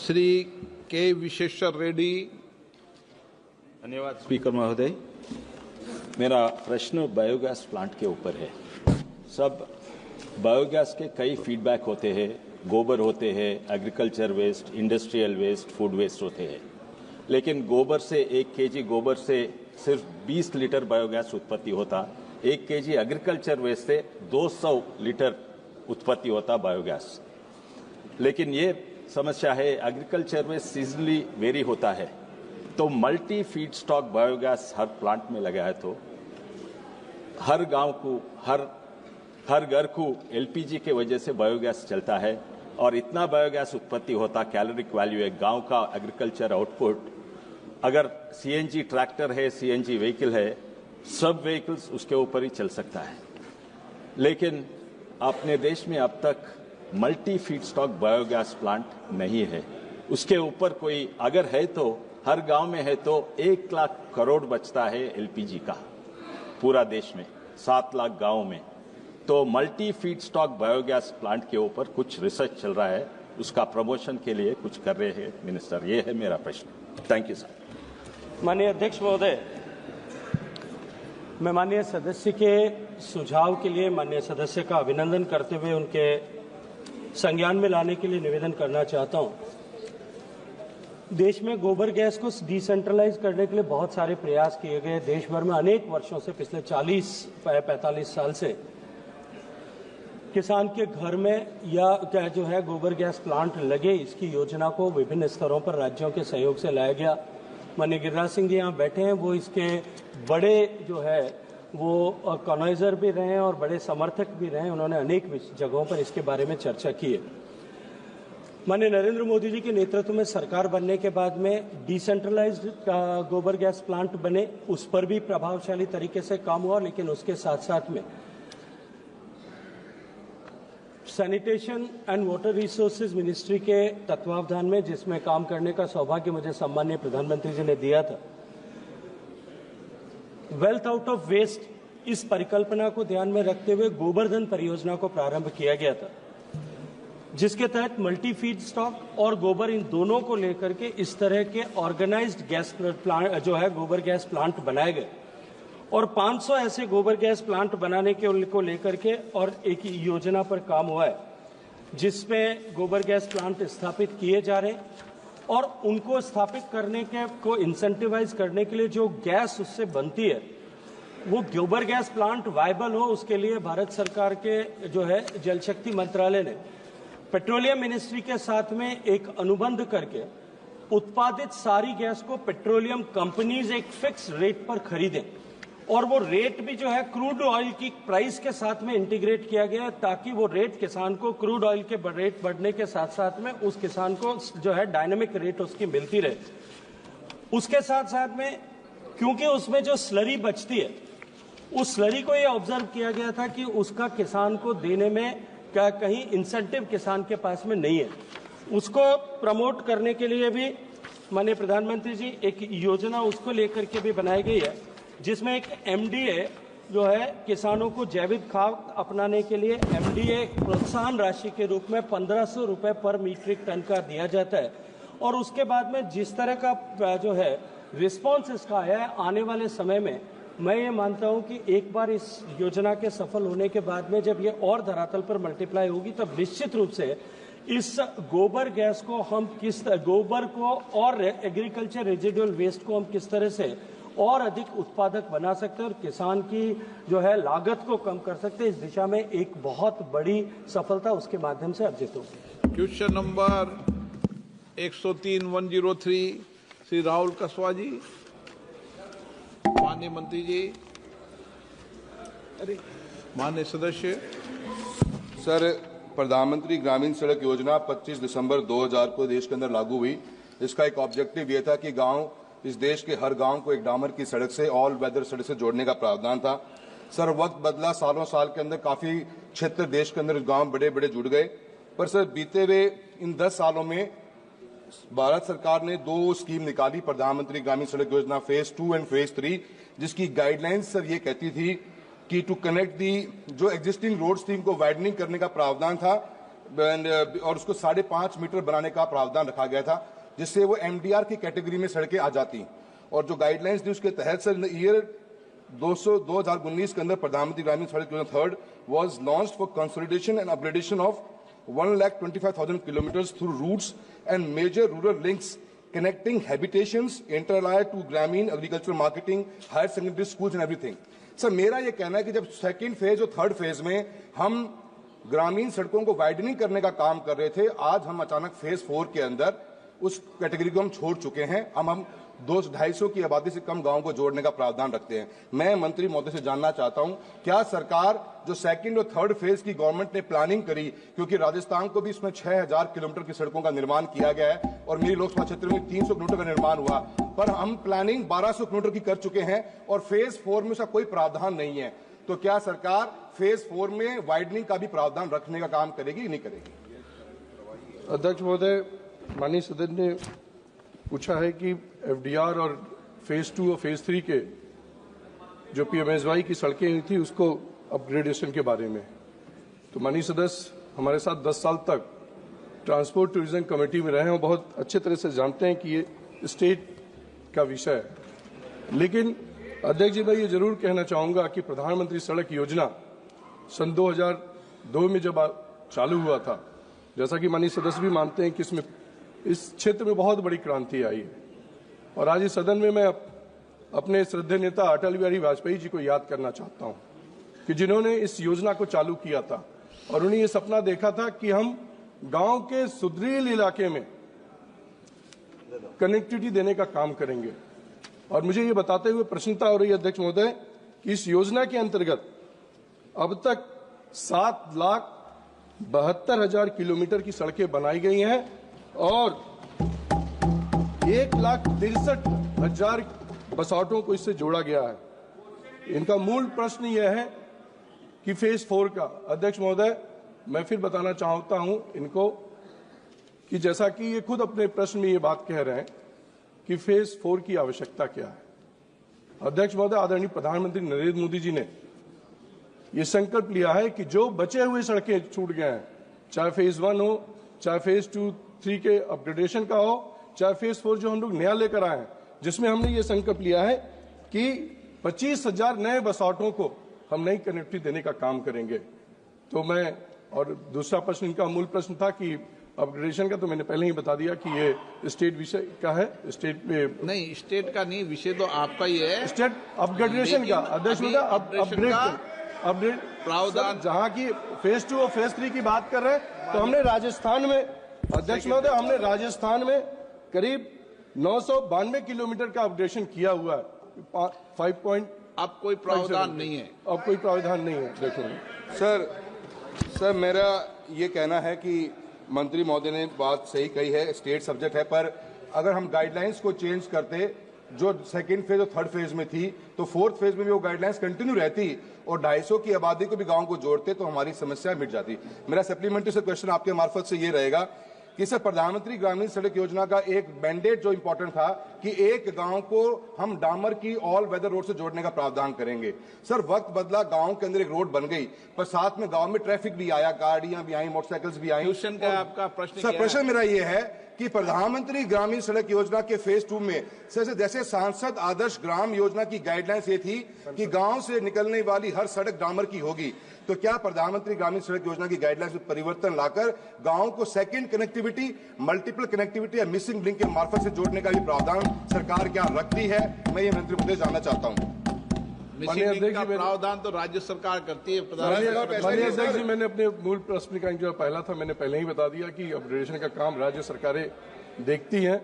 श्री के विश्वेश्वर रेड्डी। धन्यवाद स्पीकर महोदय। मेरा प्रश्न बायोगैस प्लांट के ऊपर है। सब बायोगैस के कई फीडबैक होते हैं, गोबर होते हैं, agriculture waste, industrial waste, food waste होते हैं, लेकिन गोबर से 1 केजी गोबर से सिर्फ 20 लीटर बायोगैस उत्पत्ति होता, 1 केजी एग्रीकल्चर वेस्ट से 200 लीटर उत्पत्ति होता बायोगैस। लेकिन ये समस्या है, एग्रीकल्चर वेस्ट सीजनली वेरी होता है, तो मल्टी फीड स्टॉक बायोगैस हर प्लांट में लगा है तो हर गांव को, हर हर घर को एलपीजी के वजह से बायोगैस चलता है और इतना बायोगैस उत्पत्ति होता, कैलोरिक वैल्यू है, गांव का एग्रीकल्चर आउटपुट, अगर सीएनजी ट्रैक्टर है, सीएनजी व्हीकल है, सब व्हीकल्स उसके ऊपर ही चल सकता है। लेकिन अपने देश में अब तक multi feed stock biogas plant नहीं है। उसके ऊपर कोई अगर है तो हर गांव में है तो 1 लाख करोड़ बचता है एलपीजी का पूरा देश में, 7 लाख गांव में। तो multi feed stock biogas plant के ऊपर कुछ रिसर्च चल रहा है, उसका प्रमोशन के लिए कुछ कर रहे हैं मिनिस्टर। ये है मेरा प्रश्न। Thank you sir. माननीय अध्यक्ष महोदय, मैं माननीय सदस्य के सुझाव के लिए माननीय सदस्य का अभिनंदन करते हुए उनके संज्ञान में लाने के लिए निवेदन करना चाहता हूं। देश में गोबर गैस को डिसेंट्रलाइज करने के लिए बहुत सारे प्रयास किए गए। देश भर में अनेक वर्षों से, पिछले 40-45 साल से किसान के घर में या जो है गोबर गैस प्लांट लगे, इसकी योजना को विभिन्न स्तरों पर राज्यों के सहयोग से लाया गया। माननीय गिरिराज सिंह जी यहाँ बैठे हैं, वो इसके बड़े जो है वो कॉर्गनाइजर भी रहे हैं और बड़े समर्थक भी रहे हैं। उन्होंने अनेक जगहों पर इसके बारे में चर्चा की है। माननीय नरेंद्र मोदी जी के नेतृत्व में सरकार बनने के बाद में डिसेंट्रलाइज्ड गोबर गैस प्लांट बने, उस पर भी प्रभावशाली तरीके से काम हुआ। लेकिन उसके साथ साथ में sanitation and water resources ministry के तत्वावधान में, जिसमें काम करने का सौभाग्य मुझे सम्माननीय प्रधानमंत्री जी ने दिया था, वेल्थ आउट ऑफ वेस्ट, इस परिकल्पना को ध्यान में रखते हुए गोबर्धन परियोजना को प्रारंभ किया गया था, जिसके तहत मल्टी फीड स्टॉक और गोबर, इन दोनों को लेकर के इस तरह के ऑर्गेनाइज्ड गैस प्लांट जो है गोबर गैस प्लांट बनाए गए। और 500 ऐसे गोबर गैस प्लांट बनाने के को लेकर के और एक योजना पर काम हुआ है, जिसमें गोबर गैस प्लांट स्थापित किए जा रहे हैं। और उनको स्थापित करने के को इंसेंटिवाइज करने के लिए जो गैस उससे बनती है, वो गोबर गैस प्लांट वायबल हो, उसके लिए भारत सरकार के जो है जल शक्ति मंत्रालय ने पेट्रोलियम मिनिस्ट्री के साथ में एक अनुबंध करके उत्पादित सारी गैस को पेट्रोलियम कंपनीज एक फिक्स रेट पर खरीदें। और वो रेट भी जो है क्रूड ऑयल की प्राइस के साथ में इंटीग्रेट किया गया है, ताकि वो रेट किसान को क्रूड ऑयल के रेट बढ़ने के साथ साथ में उस किसान को जो है डायनामिक रेट उसकी मिलती रहे। उसके साथ साथ में क्योंकि उसमें जो स्लरी बचती है, उस स्लरी को ये ऑब्जर्व किया गया था कि उसका किसान को देने में क्या कहीं इंसेंटिव किसान के पास में नहीं है। उसको प्रमोट करने के लिए भी माननीय प्रधानमंत्री जी एक योजना उसको लेकर के भी बनाई गई है, जिसमें एक एमडीए जो है किसानों को जैविक खाद अपनाने के लिए एमडीए प्रोत्साहन राशि के रूप में 1500 रुपए पर मीट्रिक टन का दिया जाता है। और उसके बाद में जिस तरह का जो है रिस्पॉन्स इसका आया है, आने वाले समय में मैं ये मानता हूं कि एक बार इस योजना के सफल होने के बाद में जब ये और धरातल पर मल्टीप्लाई होगी, तब निश्चित रूप से इस गोबर गैस को हम गोबर को और एग्रीकल्चर रेजिडुअल वेस्ट को हम किस तरह से और अधिक उत्पादक बना सकते हैं और किसान की जो है लागत को कम कर सकते हैं, इस दिशा में एक बहुत बड़ी सफलता उसके माध्यम से अर्जित होगी। क्वेश्चन नंबर 103-103 श्री राहुल कसवा जी। माननीय मंत्री जी, माननीय सदस्य। सर, प्रधानमंत्री ग्रामीण सड़क योजना 25 दिसंबर 2000 को देश के अंदर लागू हुई। इसका एक ऑब्जेक्टिव ये था कि गांव, इस देश के हर गांव को एक डामर की सड़क से, ऑल वेदर सड़क से जोड़ने का प्रावधान था। सर, वक्त बदला, सालों साल के अंदर काफी क्षेत्र देश के अंदर गांव बड़े बड़े जुड़ गए। पर सर, बीते हुए इन 10 सालों में भारत सरकार ने 2 स्कीम निकाली, प्रधानमंत्री ग्रामीण सड़क योजना फेज 2 एंड फेज 3, जिसकी गाइडलाइंस सर ये कहती थी कि टू कनेक्ट दी जो एग्जिस्टिंग रोड्स थी उनको वाइडनिंग करने का प्रावधान था और उसको 5.5 मीटर बनाने का प्रावधान रखा गया था, जिससे वो एमडीआर की कैटेगरी में सड़कें आ जाती। और जो गाइडलाइंस थी उसके तहत सर ईयर 2019 के अंदर प्रधानमंत्री ग्रामीण सड़क योजना third was launched for consolidation and upgradation of 1,25,000 kilometers through routes and major rural links connecting habitations, inter-allied to Grameen, agricultural marketing, higher secondary schools and everything. Sir, मेरा ये कहना है कि जब सेकेंड फेज और थर्ड फेज में हम ग्रामीण सड़कों को वाइडनिंग करने का काम कर रहे थे, आज हम अचानक फेज 4 के अंदर उस कैटेगरी को हम छोड़ चुके हैं। हम 250 की आबादी से कम गांवों को जोड़ने का प्रावधान रखते हैं। मैं मंत्री महोदय से जानना चाहता हूं, क्या सरकार जो सेकंड और थर्ड फेज की गवर्नमेंट ने प्लानिंग करी, क्योंकि राजस्थान को भी इसमें 6000 किलोमीटर की सड़कों का निर्माण किया गया है और मेरी लोकसभा क्षेत्र में 300 किलोमीटर का निर्माण हुआ, पर हम प्लानिंग 1200 किलोमीटर की कर चुके हैं और फेज 4 में उसका कोई प्रावधान नहीं है। तो क्या सरकार फेज 4 में वाइडनिंग का भी प्रावधान रखने का काम करेगी, नहीं करेगी? अध्यक्ष महोदय, माननीय सदन ने पूछा है कि एफडीआर और फेज 2 और फेज 3 के जो पीएमएसवाई की सड़कें हुई थी उसको अपग्रेडेशन के बारे में। तो माननीय सदस्य हमारे साथ 10 साल तक ट्रांसपोर्ट टूरिज्म कमेटी में रहे हैं और बहुत अच्छे तरह से जानते हैं कि ये स्टेट का विषय है। लेकिन अध्यक्ष जी, मैं ये जरूर कहना चाहूंगा कि प्रधानमंत्री सड़क योजना सन 2002 में जब चालू हुआ था, जैसा कि माननीय सदस्य भी मानते हैं कि इसमें इस क्षेत्र में बहुत बड़ी क्रांति आई है। और आज इस सदन में मैं अपने श्रद्धेय नेता अटल बिहारी वाजपेयी जी को याद करना चाहता हूं कि जिन्होंने इस योजना को चालू किया था और उन्हें ये सपना देखा था कि हम गांव के सुदूर इलाके में कनेक्टिविटी देने का काम करेंगे। और मुझे ये बताते हुए प्रसन्नता हो रही है अध्यक्ष महोदय कि इस योजना के अंतर्गत अब तक 7,72,000 किलोमीटर की सड़कें बनाई गई हैं और 1,63,000 बसौटों को इससे जोड़ा गया है। इनका मूल प्रश्न यह है कि फेज 4 का, अध्यक्ष महोदय मैं फिर बताना चाहता हूं इनको कि जैसा कि ये खुद अपने प्रश्न में ये बात कह रहे हैं कि फेज 4 की आवश्यकता क्या है। अध्यक्ष महोदय, आदरणीय प्रधानमंत्री नरेंद्र मोदी जी ने ये संकल्प लिया है कि जो बचे हुए सड़कें छूट गए हैं, चाहे फेज 1 हो, चाहे फेज 2, 3 के अपग्रेडेशन का हो, चाहे फेज 4 जो हम लोग नया लेकर आए हैं, जिसमें हमने ये संकल्प लिया है कि 25,000 नए बसौटों को हम नई कनेक्टिविटी देने का काम करेंगे। तो मैं, और दूसरा प्रश्न इनका मूल प्रश्न था कि अपग्रेडेशन का, तो मैंने पहले ही बता दिया कि ये स्टेट विषय का है। स्टेट में नहीं, स्टेट का नहीं, विषय तो आपका ही है, स्टेट अपग्रेडेशन का। अध्यक्ष महोदय, अपग्रेड प्रावधान जहां की फेज 2 और फेज 3 की बात कर रहे हैं, तो हमने राजस्थान में, अध्यक्ष महोदय, हमने राजस्थान में करीब 992 किलोमीटर का अपग्रेडेशन किया हुआ है। 5. अब कोई प्रावधान नहीं है, अब कोई प्रावधान नहीं है। देखो सर मेरा ये कहना है कि मंत्री महोदय ने बात सही कही है, स्टेट सब्जेक्ट है, पर अगर हम गाइडलाइंस को चेंज करते जो सेकंड फेज और थर्ड फेज में थी, तो फोर्थ फेज में भी वो गाइडलाइंस कंटिन्यू रहती और 250 की आबादी को भी गांव को जोड़ते तो हमारी समस्या मिट जाती। मेरा सप्लीमेंट्री से क्वेश्चन आपके मार्फत से ये रहेगा कि सर, प्रधानमंत्री ग्रामीण सड़क योजना का एक मैंडेट जो इंपॉर्टेंट था कि एक गांव को हम डामर की ऑल वेदर रोड से जोड़ने का प्रावधान करेंगे। सर, वक्त बदला, गांव के अंदर एक रोड बन गई, पर साथ में गांव में ट्रैफिक भी आया, गाड़ियां भी आई, मोटरसाइकिल्स भी आई। क्वेश्चन क्या है आपका? प्रश्न सर, प्रश्न मेरा ये है कि प्रधानमंत्री ग्रामीण सड़क योजना के फेज 2 में जैसे सांसद आदर्श ग्राम योजना की गाइडलाइंस ये थी कि गांव से निकलने वाली हर सड़क डामर की होगी, तो क्या प्रधानमंत्री ग्रामीण सड़क योजना की गाइडलाइंस में परिवर्तन लाकर गांव को सेकंड कनेक्टिविटी, मल्टीपल कनेक्टिविटी या मिसिंग लिंक के मार्फत से जोड़ने का भी प्रावधान सरकार क्या रखती है? मैं ये मंत्री महोदय जानना चाहता हूं। मिसिंग लिंक का प्रावधान तो राज्य सरकार करती है। माननीय अध्यक्ष जी, मैंने अपने मूल प्रश्न का जो पहला था मैंने पहले ही बता दिया कि अपग्रेडेशन का काम राज्य सरकारें देखती हैं।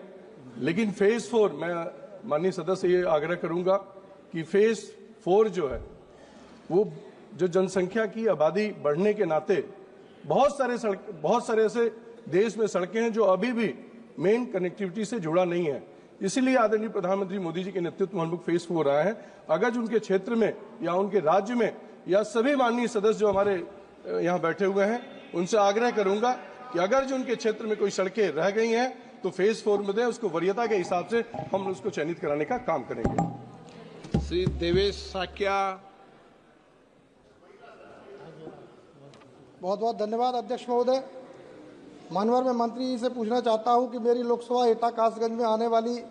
लेकिन फेज 4, मैं माननीय सदस्य से ये आग्रह करूंगा कि फेज 4 जो है वो जो जनसंख्या की आबादी बढ़ने के नाते बहुत सारे ऐसे देश में सड़कें हैं जो अभी भी मेन कनेक्टिविटी से जुड़ा नहीं है। इसीलिए आदरणीय प्रधानमंत्री मोदी जी के नेतृत्व में हम लोग फेज 4 आए हैं। अगर जो उनके क्षेत्र में या उनके राज्य में या सभी माननीय सदस्य जो हमारे यहाँ बैठे हुए हैं उनसे आग्रह करूंगा कि अगर जो उनके क्षेत्र में कोई सड़कें रह गई हैं तो फेज 4 में दें, उसको वरीयता के हिसाब से हम उसको चयनित कराने का काम करेंगे। श्री देवेश साक्या। बहुत बहुत धन्यवाद अध्यक्ष महोदय। मानवर, मैं मंत्री जी से पूछना चाहता हूं कि मेरी लोकसभा एटा कासगंज में आने वाली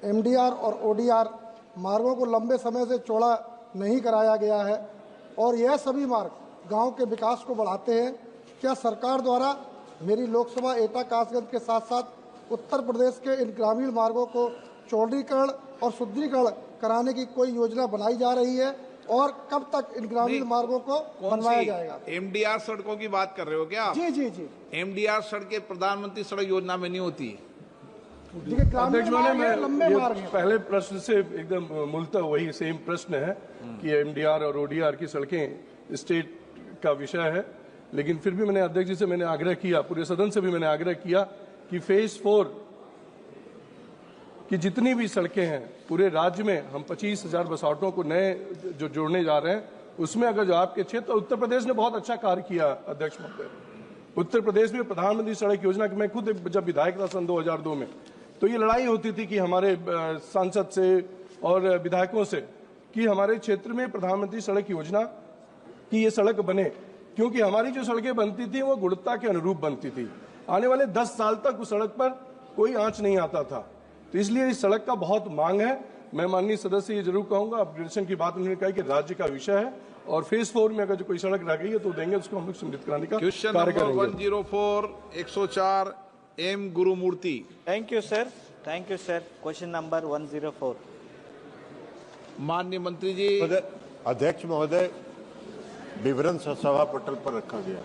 एमडीआर और ओडीआर मार्गों को लंबे समय से चौड़ा नहीं कराया गया है और यह सभी मार्ग गांव के विकास को बढ़ाते हैं। क्या सरकार द्वारा मेरी लोकसभा एटा कासगंज के साथ साथ उत्तर प्रदेश के इन ग्रामीण मार्गों को चौड़ीकरण और सुदृढ़ीकरण कराने की कोई योजना बनाई जा रही है और कब तक इन ग्रामीण मार्गों को बनवाया जाएगा? एमडीआर सड़कों की बात कर रहे हो क्या आप? जी जी जी। एमडीआर सड़कें प्रधानमंत्री सड़क योजना में नहीं होती है। देखिए ग्रामीण अध्यक्ष महोदय, मार्ग हैं, लंबे ये मार्ग हैं। पहले प्रश्न से एकदम मूलतः वही सेम प्रश्न है कि एमडीआर और ओडीआर की सड़कें स्टेट का विषय है, लेकिन फिर भी मैंने अध्यक्ष जी से मैंने आग्रह किया, पूरे सदन से भी मैंने आग्रह किया कि फेज 4 की जितनी भी सड़कें हैं पूरे राज्य में हम 25,000 बसौटों को नए जो जोड़ने जा रहे हैं, उसमें अगर जो आपके क्षेत्र, उत्तर प्रदेश ने बहुत अच्छा कार्य किया अध्यक्ष महोदय। उत्तर प्रदेश में प्रधानमंत्री सड़क योजना की मैं खुद जब विधायक था सन 2002 में, तो ये लड़ाई होती थी कि हमारे सांसद से और विधायकों से कि हमारे क्षेत्र में प्रधानमंत्री सड़क योजना की ये सड़क बने, क्योंकि हमारी जो सड़कें बनती थी वो गुणवत्ता के अनुरूप बनती थी। आने वाले 10 साल तक उस सड़क पर कोई आंच नहीं आता था, तो इसलिए इस सड़क का बहुत मांग है। मैं माननीय सदस्य ये जरूर कहूंगा, अपग्रेडेशन की बात उन्होंने कहा कि राज्य का विषय है और फेज 4 में अगर जो कोई सड़क रह गई है तो देंगे, उसको हम लोग सम्मिलित कराने का क्वेश्चन कार्य नंबर करेंगे। 104 104 M Gurumurthy. Thank you, sir. Thank you, sir. Question number 104. माननीय मंत्री जी, अध्यक्ष महोदय, विवरण सभा पटल पर रखा गया।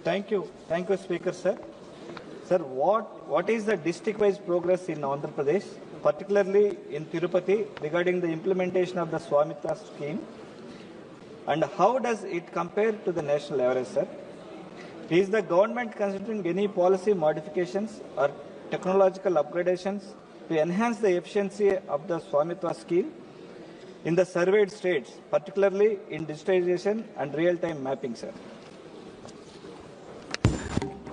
Thank you, Speaker, sir. Sir, what is the district-wise progress in Andhra Pradesh, particularly in Tirupati, regarding the implementation of the Swamitva scheme, and how does it compare to the national average, sir? Is the government considering any policy modifications or technological upgradations to enhance the efficiency of the Swamitva scheme in the surveyed states, particularly in digitization and real-time mapping, sir?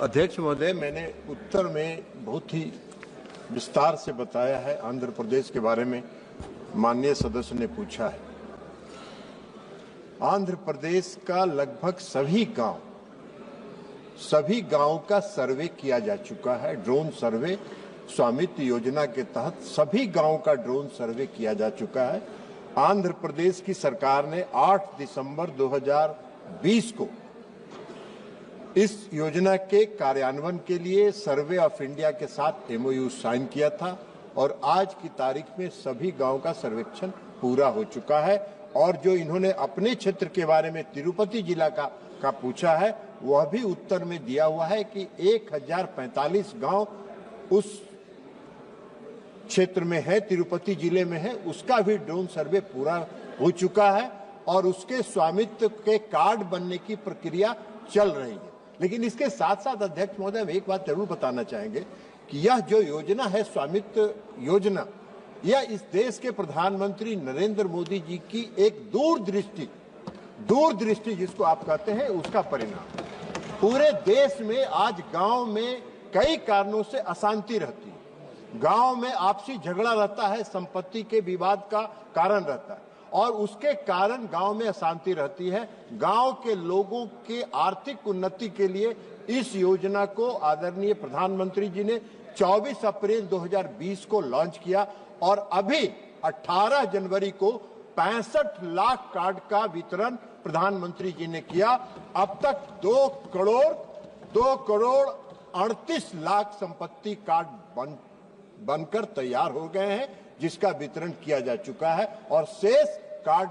अध्यक्ष महोदय, मैंने उत्तर में बहुत ही विस्तार से बताया है। आंध्र प्रदेश के बारे में माननीय सदस्य ने पूछा है। आंध्र प्रदेश का लगभग सभी गांव का सर्वे किया जा चुका है। ड्रोन सर्वे स्वामित्व योजना के तहत सभी गांव का ड्रोन सर्वे किया जा चुका है। आंध्र प्रदेश की सरकार ने 8 दिसंबर 2020 को इस योजना के कार्यान्वयन के लिए सर्वे ऑफ इंडिया के साथ MOU साइन किया था और आज की तारीख में सभी गांव का सर्वेक्षण पूरा हो चुका है। और जो इन्होंने अपने क्षेत्र के बारे में तिरुपति जिला का पूछा है, वह भी उत्तर में दिया हुआ है कि 1045 गांव उस क्षेत्र में है, तिरुपति जिले में है, उसका भी ड्रोन सर्वे पूरा हो चुका है और उसके स्वामित्व के कार्ड बनने की प्रक्रिया चल रही है। लेकिन इसके साथ साथ अध्यक्ष महोदय, हम एक बात जरूर बताना चाहेंगे कि यह जो योजना है स्वामित्व योजना, यह इस देश के प्रधानमंत्री नरेंद्र मोदी जी की एक दूरदृष्टि जिसको आप कहते हैं, उसका परिणाम। पूरे देश में आज गांव में कई कारणों से अशांति रहती है, गांव में आपसी झगड़ा रहता है, संपत्ति के विवाद का कारण रहता है और उसके कारण गांव में अशांति रहती है। गांव के लोगों के आर्थिक उन्नति के लिए इस योजना को आदरणीय प्रधानमंत्री जी ने 24 अप्रैल 2020 को लॉन्च किया और अभी 18 जनवरी को 65 लाख कार्ड का वितरण प्रधानमंत्री जी ने किया। अब तक 2 करोड़ 38 लाख संपत्ति कार्ड बनकर तैयार हो गए हैं, जिसका वितरण किया जा चुका है और शेष कार्ड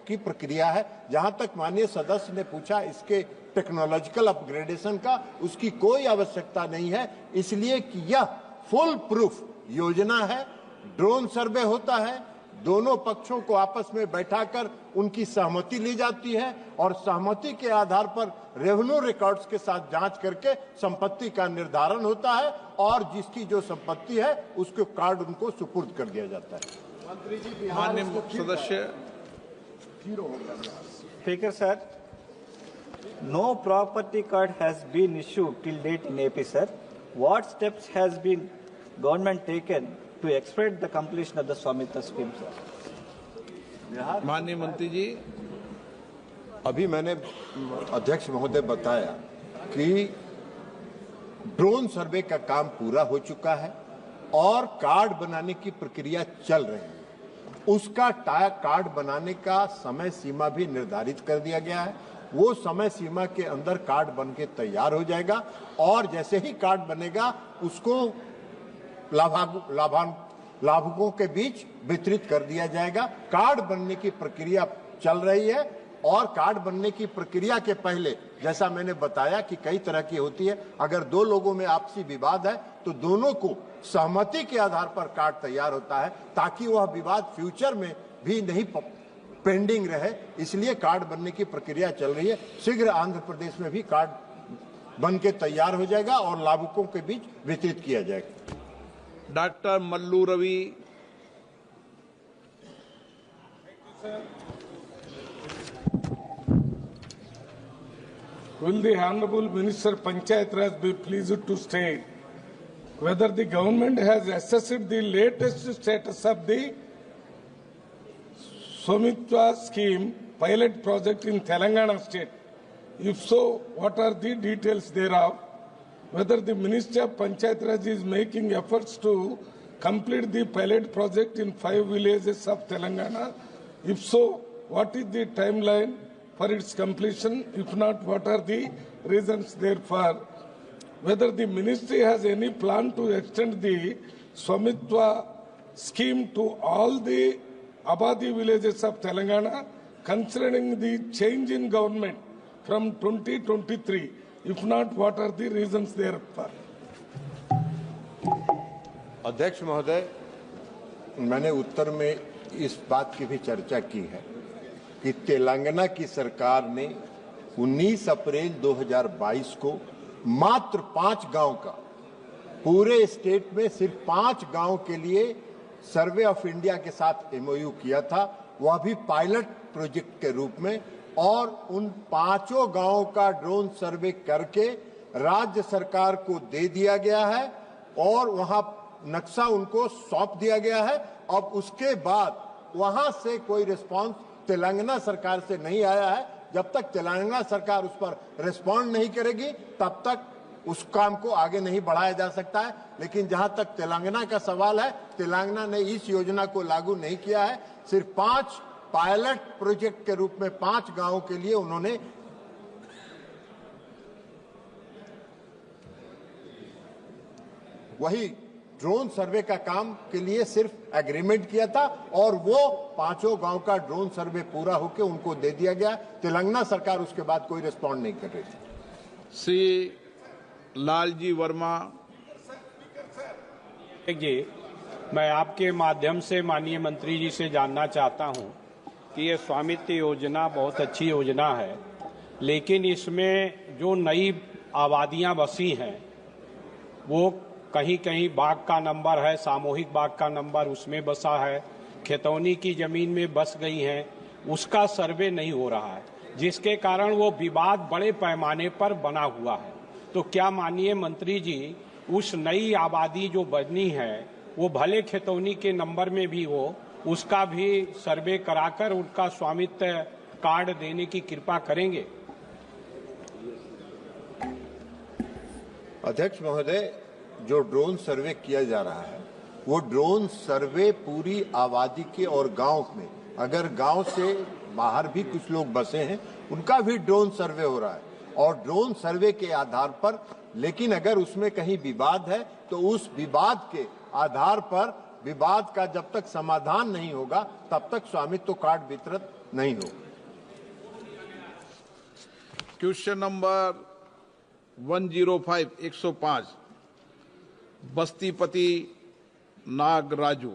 की प्रक्रिया है। जहां तक माननीय सदस्य ने पूछा इसके टेक्नोलॉजिकल अपग्रेडेशन का, उसकी कोई आवश्यकता नहीं है, इसलिए कि यह फुल प्रूफ योजना है। ड्रोन सर्वे होता है, दोनों पक्षों को आपस में बैठाकर उनकी सहमति ली जाती है और सहमति के आधार पर रेवेन्यू रिकॉर्ड्स के साथ जांच करके संपत्ति का निर्धारण होता है और जिसकी जो संपत्ति है उसको कार्ड उनको सुपुर्द कर दिया जाता है। मंत्री जी, माननीय सदस्य। Speaker, sir, no property card has been issued till date in AP, sir. What steps has been government taken to expedite the completion of the Swamitva scheme, sir? माननीय मंत्री जी, अभी मैंने अध्यक्ष महोदय बताया कि ड्रोन सर्वे का काम पूरा हो चुका है और कार्ड बनाने की प्रक्रिया चल रही है। उसका कार्ड बनाने का समय सीमा भी निर्धारित कर दिया गया है। वो समय सीमा के अंदर कार्ड बन के तैयार हो जाएगा और जैसे ही कार्ड बनेगा उसको लाभुकों के बीच वितरित कर दिया जाएगा। कार्ड बनने की प्रक्रिया चल रही है और कार्ड बनने की प्रक्रिया के पहले, जैसा मैंने बताया कि कई तरह की होती है, अगर दो लोगों में आपसी विवाद है तो दोनों को सहमति के आधार पर कार्ड तैयार होता है, ताकि वह विवाद फ्यूचर में भी नहीं पेंडिंग रहे। इसलिए कार्ड बनने की प्रक्रिया चल रही है। शीघ्र आंध्र प्रदेश में भी कार्ड बन के तैयार हो जाएगा और लाभुकों के बीच वितरित किया जाएगा। Doctor Mallu Ravi. Will the Honorable Minister Panchayat Raj be pleased to state whether the government has assessed the latest status of the Swamitva scheme pilot project in Telangana state? If so, what are the details thereof? Whether the Ministry of Panchayat Raj is making efforts to complete the pilot project in 5 villages of Telangana? If so, what is the timeline for its completion? If not, what are the reasons therefore? Whether the ministry has any plan to extend the Swamitva scheme to all the Abadi villages of Telangana, considering the change in government from 2023? If not, what are the reasons therefore? अध्यक्ष महोदय, मैंने उत्तर में इस बात की भी चर्चा की है कि तेलंगाना की सरकार ने 19 अप्रैल 2022 को मात्र 5 गांव का, पूरे स्टेट में सिर्फ 5 गांव के लिए सर्वे ऑफ इंडिया के साथ एमओयू किया था, वह भी पायलट प्रोजेक्ट के रूप में, और उन 5 गांवों का ड्रोन सर्वे करके राज्य सरकार को दे दिया गया है और वहां नक्शा उनको सौंप दिया गया है। अब उसके बाद वहां से कोई रिस्पांस तेलंगाना सरकार से नहीं आया है। जब तक तेलंगाना सरकार उस पर रिस्पॉन्ड नहीं करेगी तब तक उस काम को आगे नहीं बढ़ाया जा सकता है। लेकिन जहां तक तेलंगाना का सवाल है, तेलंगाना ने इस योजना को लागू नहीं किया है। सिर्फ 5 पायलट प्रोजेक्ट के रूप में 5 गांवों के लिए उन्होंने वही ड्रोन सर्वे का काम के लिए सिर्फ एग्रीमेंट किया था और वो 5 गांव का ड्रोन सर्वे पूरा होकर उनको दे दिया गया। तेलंगाना सरकार उसके बाद कोई रिस्पॉन्ड नहीं कर रही थी। श्री लालजी वर्मा। जी, मैं आपके माध्यम से माननीय मंत्री जी से जानना चाहता हूं कि ये स्वामित्व योजना बहुत अच्छी योजना है, लेकिन इसमें जो नई आबादियां बसी हैं वो कहीं कहीं बाग का नंबर है, सामूहिक बाग का नंबर उसमें बसा है, खेतौनी की जमीन में बस गई हैं, उसका सर्वे नहीं हो रहा है, जिसके कारण वो विवाद बड़े पैमाने पर बना हुआ है। तो क्या माननीय मंत्री जी उस नई आबादी जो बनी है वो भले खेतौनी के नंबर में भी हो, उसका भी सर्वे कराकर उनका स्वामित्व कार्ड देने की कृपा करेंगे? अध्यक्ष महोदय, जो ड्रोन सर्वे किया जा रहा है वो ड्रोन सर्वे पूरी आबादी के और गांव में, अगर गांव से बाहर भी कुछ लोग बसे हैं उनका भी ड्रोन सर्वे हो रहा है और ड्रोन सर्वे के आधार पर, लेकिन अगर उसमें कहीं विवाद है तो उस विवाद के आधार पर विवाद का जब तक समाधान नहीं होगा तब तक स्वामित्व कार्ड वितरित नहीं होगा। Question number 105 105 Bastipati Nagaraju.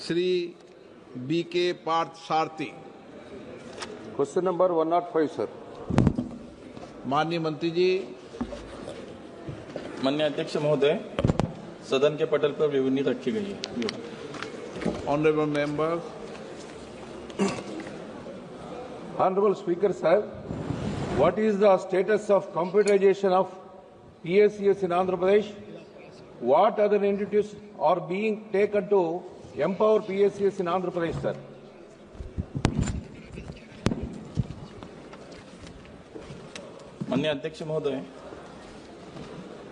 Shri B K Partha Sarathi. Question number 105 sir. माननीय मंत्री जी। माननीय अध्यक्ष महोदय, सदन के पटल पर विवरणी रखी गई है। Honourable members. Honorable Speaker Sahib, what is the status of computerization of PSCS in Andhra Pradesh? What other initiatives are being taken to empower PSCS in Andhra Pradesh, sir? माननीय अध्यक्ष महोदय,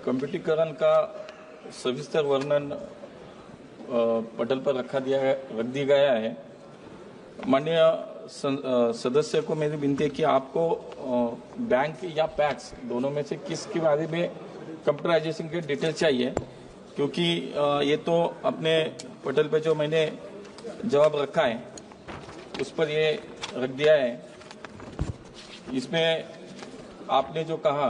कंप्यूटरीकरण का सविस्तर वर्णन पटल पर रख दिया गया है। माननीय सदस्य को मेरी विनती है कि आपको बैंक या पैक्स दोनों में से किसके बारे में कंप्यूटराइजेशन के डिटेल चाहिए क्योंकि ये तो अपने पटल पे जो मैंने जवाब रखा है उस पर ये रख दिया है। इसमें आपने जो कहा,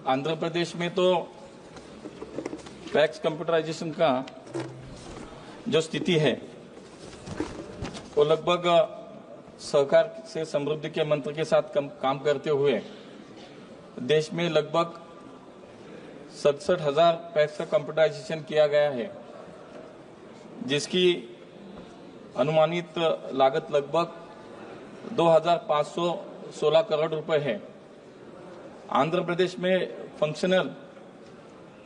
आंध्र प्रदेश में तो पैक्स कंप्यूटराइजेशन का जो स्थिति है वो लगभग सहकार से समृद्धि के मंत्र के साथ काम करते हुए देश में लगभग 67,000 पैक्स का कंप्यूटराइजेशन किया गया है, जिसकी अनुमानित लागत लगभग 2,516 करोड़ रुपए है। आंध्र प्रदेश में फंक्शनल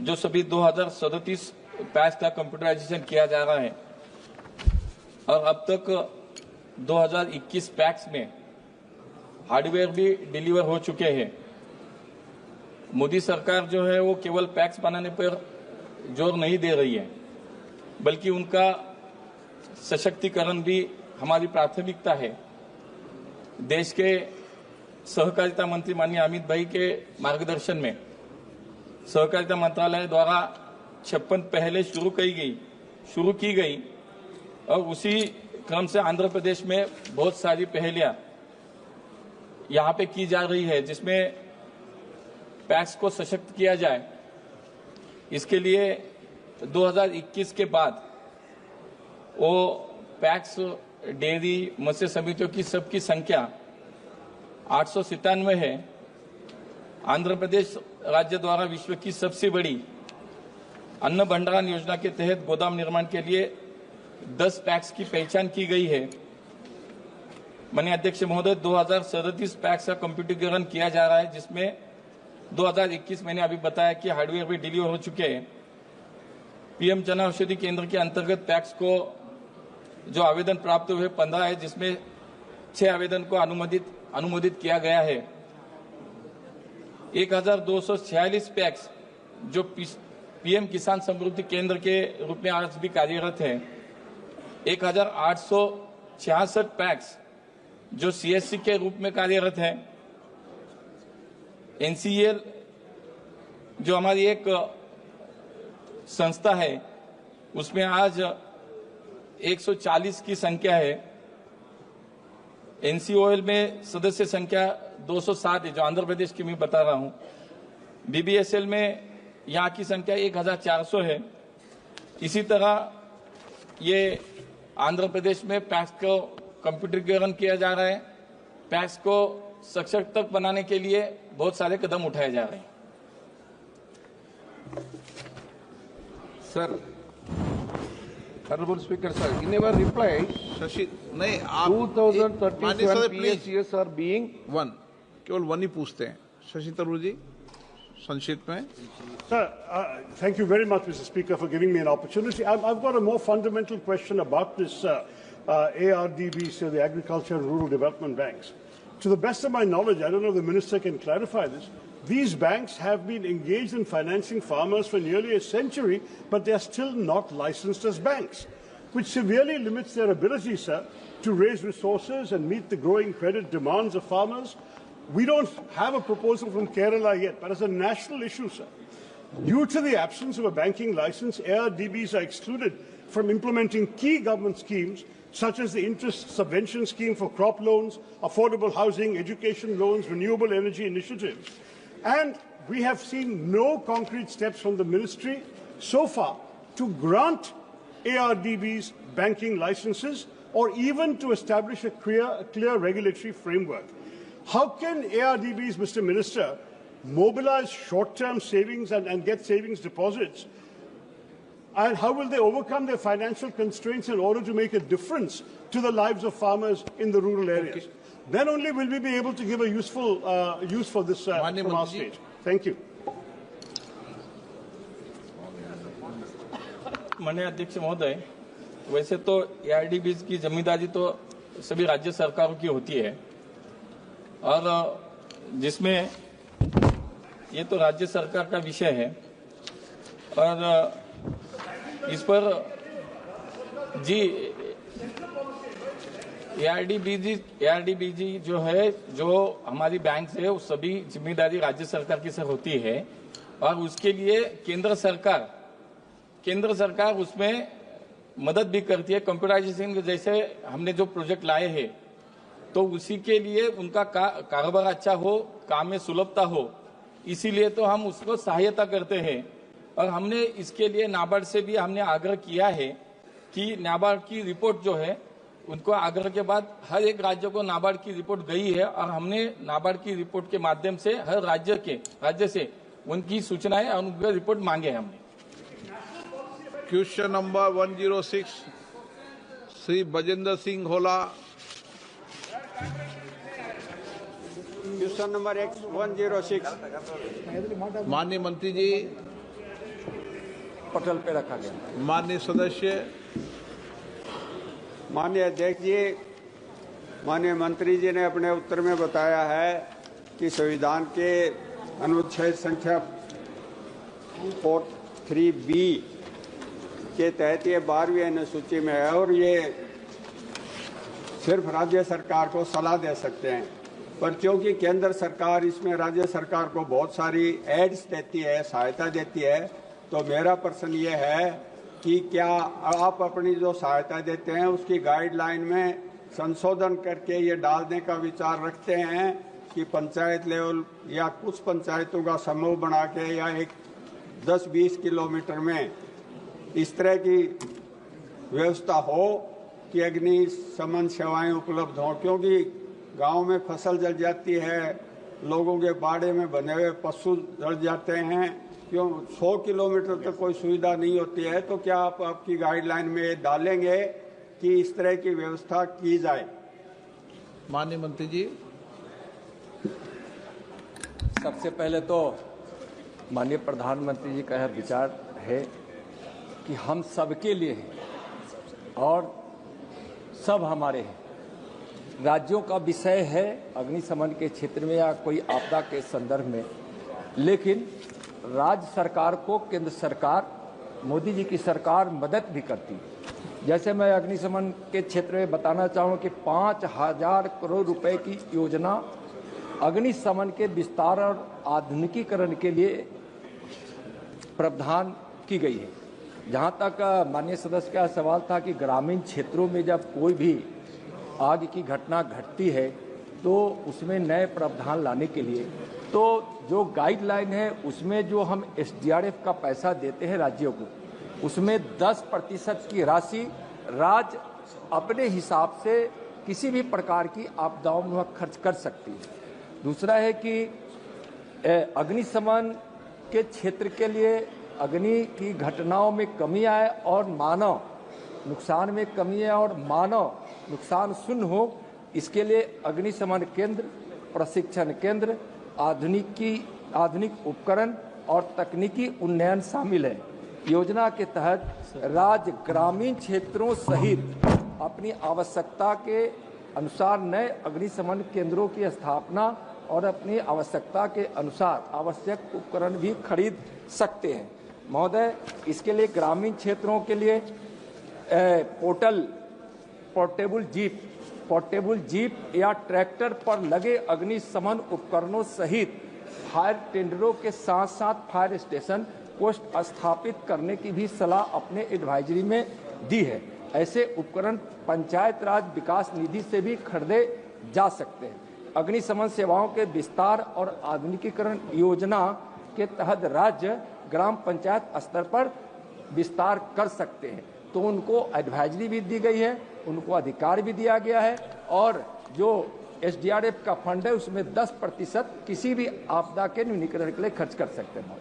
जो सभी 2,037 पैक्स का कंप्यूटराइजेशन किया जा रहा है और अब तक 2021 पैक्स में हार्डवेयर भी डिलीवर हो चुके हैं। मोदी सरकार जो है वो केवल पैक्स बनाने पर जोर नहीं दे रही है, बल्कि उनका सशक्तिकरण भी हमारी प्राथमिकता है। देश के सहकारिता मंत्री माननीय अमित भाई के मार्गदर्शन में सहकारिता मंत्रालय द्वारा 56 पहले शुरू की गई और उसी क्रम से आंध्र प्रदेश में बहुत सारी पहलियां यहां पे की जा रही है, जिसमें पैक्स को सशक्त किया जाए। इसके लिए 2021 के बाद वो पैक्स डेयरी मत्स्य समितियों की सबकी संख्या 897 है। आंध्र प्रदेश राज्य द्वारा विश्व की सबसे बड़ी अन्न भंडारण योजना के तहत गोदाम निर्माण के लिए 10 पैक्स की पहचान की गई है। माननीय अध्यक्ष महोदय, 2037 पैक्स का कंप्यूटरीकरण किया जा रहा है, जिसमें 2021 मैंने अभी बताया कि हार्डवेयर भी डिलीवर हो चुके हैं। पीएम जन औषधि केंद्र के अंतर्गत पैक्स को जो आवेदन प्राप्त हुए 15 है, जिसमें 6 आवेदन को अनुमोदित किया गया है। 1,246 पैक्स जो पीएम किसान समृद्धि केंद्र के रूप में आज भी कार्यरत है। 1,866 पैक्स जो सीएससी के रूप में कार्यरत है। एनसीएल जो हमारी एक संस्था है, उसमें आज 140 की संख्या है। एनसीओएल में सदस्य संख्या 207 है, जो आंध्र प्रदेश की मैं बता रहा हूं। बीबीएसएल में यहाँ की संख्या 1,400 है। इसी तरह ये आंध्र प्रदेश में पैक्स को कंप्यूटरीकरण किया जा रहा है। पैक्स को सशक्त बनाने के लिए बहुत सारे कदम उठाए जा रहे हैं। Sir, Honorable Speaker, sir, in your reply, Shashi नहीं, आप 2037 PSCs are being केवल वन ही पूछते हैं। शशि तरूर जी, संक्षिप्त में। Sir, thank you very much, Mr. Speaker, for giving me an opportunity. I've got a more fundamental question about this ARDBs, so the Agriculture and Rural Development Banks. To the best of my knowledge, I don't know if the Minister can clarify this, these banks have been engaged in financing farmers for nearly a century, but they are still not licensed as banks, which severely limits their ability, sir, to raise resources and meet the growing credit demands of farmers. We don't have a proposal from Kerala yet, but as a national issue, sir, due to the absence of a banking license, ARDBs are excluded from implementing key government schemes such as the interest subvention scheme for crop loans, affordable housing, education loans, renewable energy initiatives. And we have seen no concrete steps from the ministry so far to grant ARDBs banking licenses or even to establish a clear regulatory framework. How can ARDBs, Mr. Minister, mobilize short-term savings and get savings deposits? And how will they overcome their financial constraints in order to make a difference to the lives of farmers in the rural areas? Okay. Then only will we be able to give a useful use for this from our stage. Thank you. माननीय अध्यक्ष महोदय, वैसे तो ARDBs की जिम्मेदारी तो सभी राज्य सरकारों की होती है और जिसमें ये तो राज्य सरकार का विषय है और इस पर जी ARDBs जो है, जो हमारी बैंक है, वो सभी जिम्मेदारी राज्य सरकार की सर होती है और उसके लिए केंद्र सरकार उसमें मदद भी करती है। कंप्यूटराइजेशन जैसे हमने जो प्रोजेक्ट लाए हैं तो उसी के लिए उनका कारोबार अच्छा हो, काम में सुलभता हो, इसीलिए तो हम उसको सहायता करते हैं। और हमने इसके लिए नाबार्ड से भी हमने आग्रह किया है कि नाबार्ड की रिपोर्ट जो है उनको आग्रह के बाद हर एक राज्य को नाबार्ड की रिपोर्ट गई है और हमने नाबार्ड की रिपोर्ट के माध्यम से हर राज्य से उनकी सूचनाएं और उनका रिपोर्ट मांगे हैं हमने। क्वेश्चन नंबर 106 श्री बजेंद्र सिंह होला। क्वेश्चन नंबर 106 माननीय मंत्री जी पटल पे रखा गया। माननीय सदस्य। माननीय अध्यक्ष जी, माननीय मंत्री जी ने अपने उत्तर में बताया है कि संविधान के अनुच्छेद संख्या 43B के तहत ये 12वीं अनुसूची में है और ये सिर्फ राज्य सरकार को सलाह दे सकते हैं, पर क्योंकि केंद्र सरकार इसमें राज्य सरकार को बहुत सारी एड्स देती है, सहायता देती है, तो मेरा प्रश्न ये है कि क्या आप अपनी जो सहायता देते हैं उसकी गाइडलाइन में संशोधन करके ये डालने का विचार रखते हैं कि पंचायत लेवल या कुछ पंचायतों का समूह बना के या एक 10-20 किलोमीटर में इस तरह की व्यवस्था हो कि अग्निशमन सेवाएं उपलब्ध हों, क्योंकि गांव में फसल जल जाती है, लोगों के बाड़े में बने हुए पशु जल जाते हैं, क्यों 100 किलोमीटर तक कोई सुविधा नहीं होती है, तो क्या आप आपकी गाइडलाइन में डालेंगे कि इस तरह की व्यवस्था की जाए? माननीय मंत्री जी। सबसे पहले तो माननीय प्रधानमंत्री जी का यह विचार है कि हम सबके लिए हैं और सब हमारे हैं। राज्यों का विषय है अग्निशमन के क्षेत्र में या कोई आपदा के संदर्भ में, लेकिन राज्य सरकार को केंद्र सरकार, मोदी जी की सरकार मदद भी करती है। जैसे मैं अग्निशमन के क्षेत्र में बताना चाहूँ कि 5,000 करोड़ रुपए की योजना अग्निशमन के विस्तार और आधुनिकीकरण के लिए प्रावधान की गई है। जहाँ तक माननीय सदस्य का सवाल था कि ग्रामीण क्षेत्रों में जब कोई भी आग की घटना घटती है तो उसमें नए प्रावधान लाने के लिए तो जो गाइडलाइन है उसमें जो हम SDRF का पैसा देते हैं राज्यों को, उसमें 10% की राशि राज्य अपने हिसाब से किसी भी प्रकार की आपदाओं में वह खर्च कर सकती है। दूसरा है कि अग्निशमन के क्षेत्र के लिए अग्नि की घटनाओं में कमी आए और मानव नुकसान में कमी आए और मानव नुकसान शून्य हो, इसके लिए अग्निशमन केंद्र, प्रशिक्षण केंद्र, आधुनिक उपकरण और तकनीकी उन्नयन शामिल है। योजना के तहत राज्य ग्रामीण क्षेत्रों सहित अपनी आवश्यकता के अनुसार नए अग्निशमन केंद्रों की स्थापना और अपनी आवश्यकता के अनुसार आवश्यक उपकरण भी खरीद सकते हैं। महोदय, इसके लिए ग्रामीण क्षेत्रों के लिए पोर्टेबल जीप या ट्रैक्टर पर लगे अग्निशमन उपकरणों सहित फायर टेंडरों के साथ साथ फायर स्टेशन पोस्ट स्थापित करने की भी सलाह अपने एडवाइजरी में दी है। ऐसे उपकरण पंचायत राज विकास निधि से भी खरीदे जा सकते हैं। अग्निशमन सेवाओं के विस्तार और आधुनिकीकरण योजना के तहत राज्य ग्राम पंचायत स्तर पर विस्तार कर सकते हैं, तो उनको एडवाइजरी भी दी गई है, उनको अधिकार भी दिया गया है और जो SDRF का फंड है उसमें 10% किसी भी आपदा के न्यूनीकरण के लिए खर्च कर सकते हैं।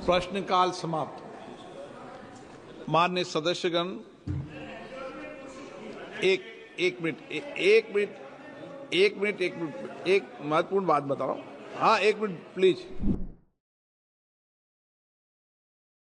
प्रश्नकाल समाप्त। माननीय सदस्यगण, एक मिनट, एक महत्वपूर्ण बात बताओ। हाँ, 1 मिनट प्लीज।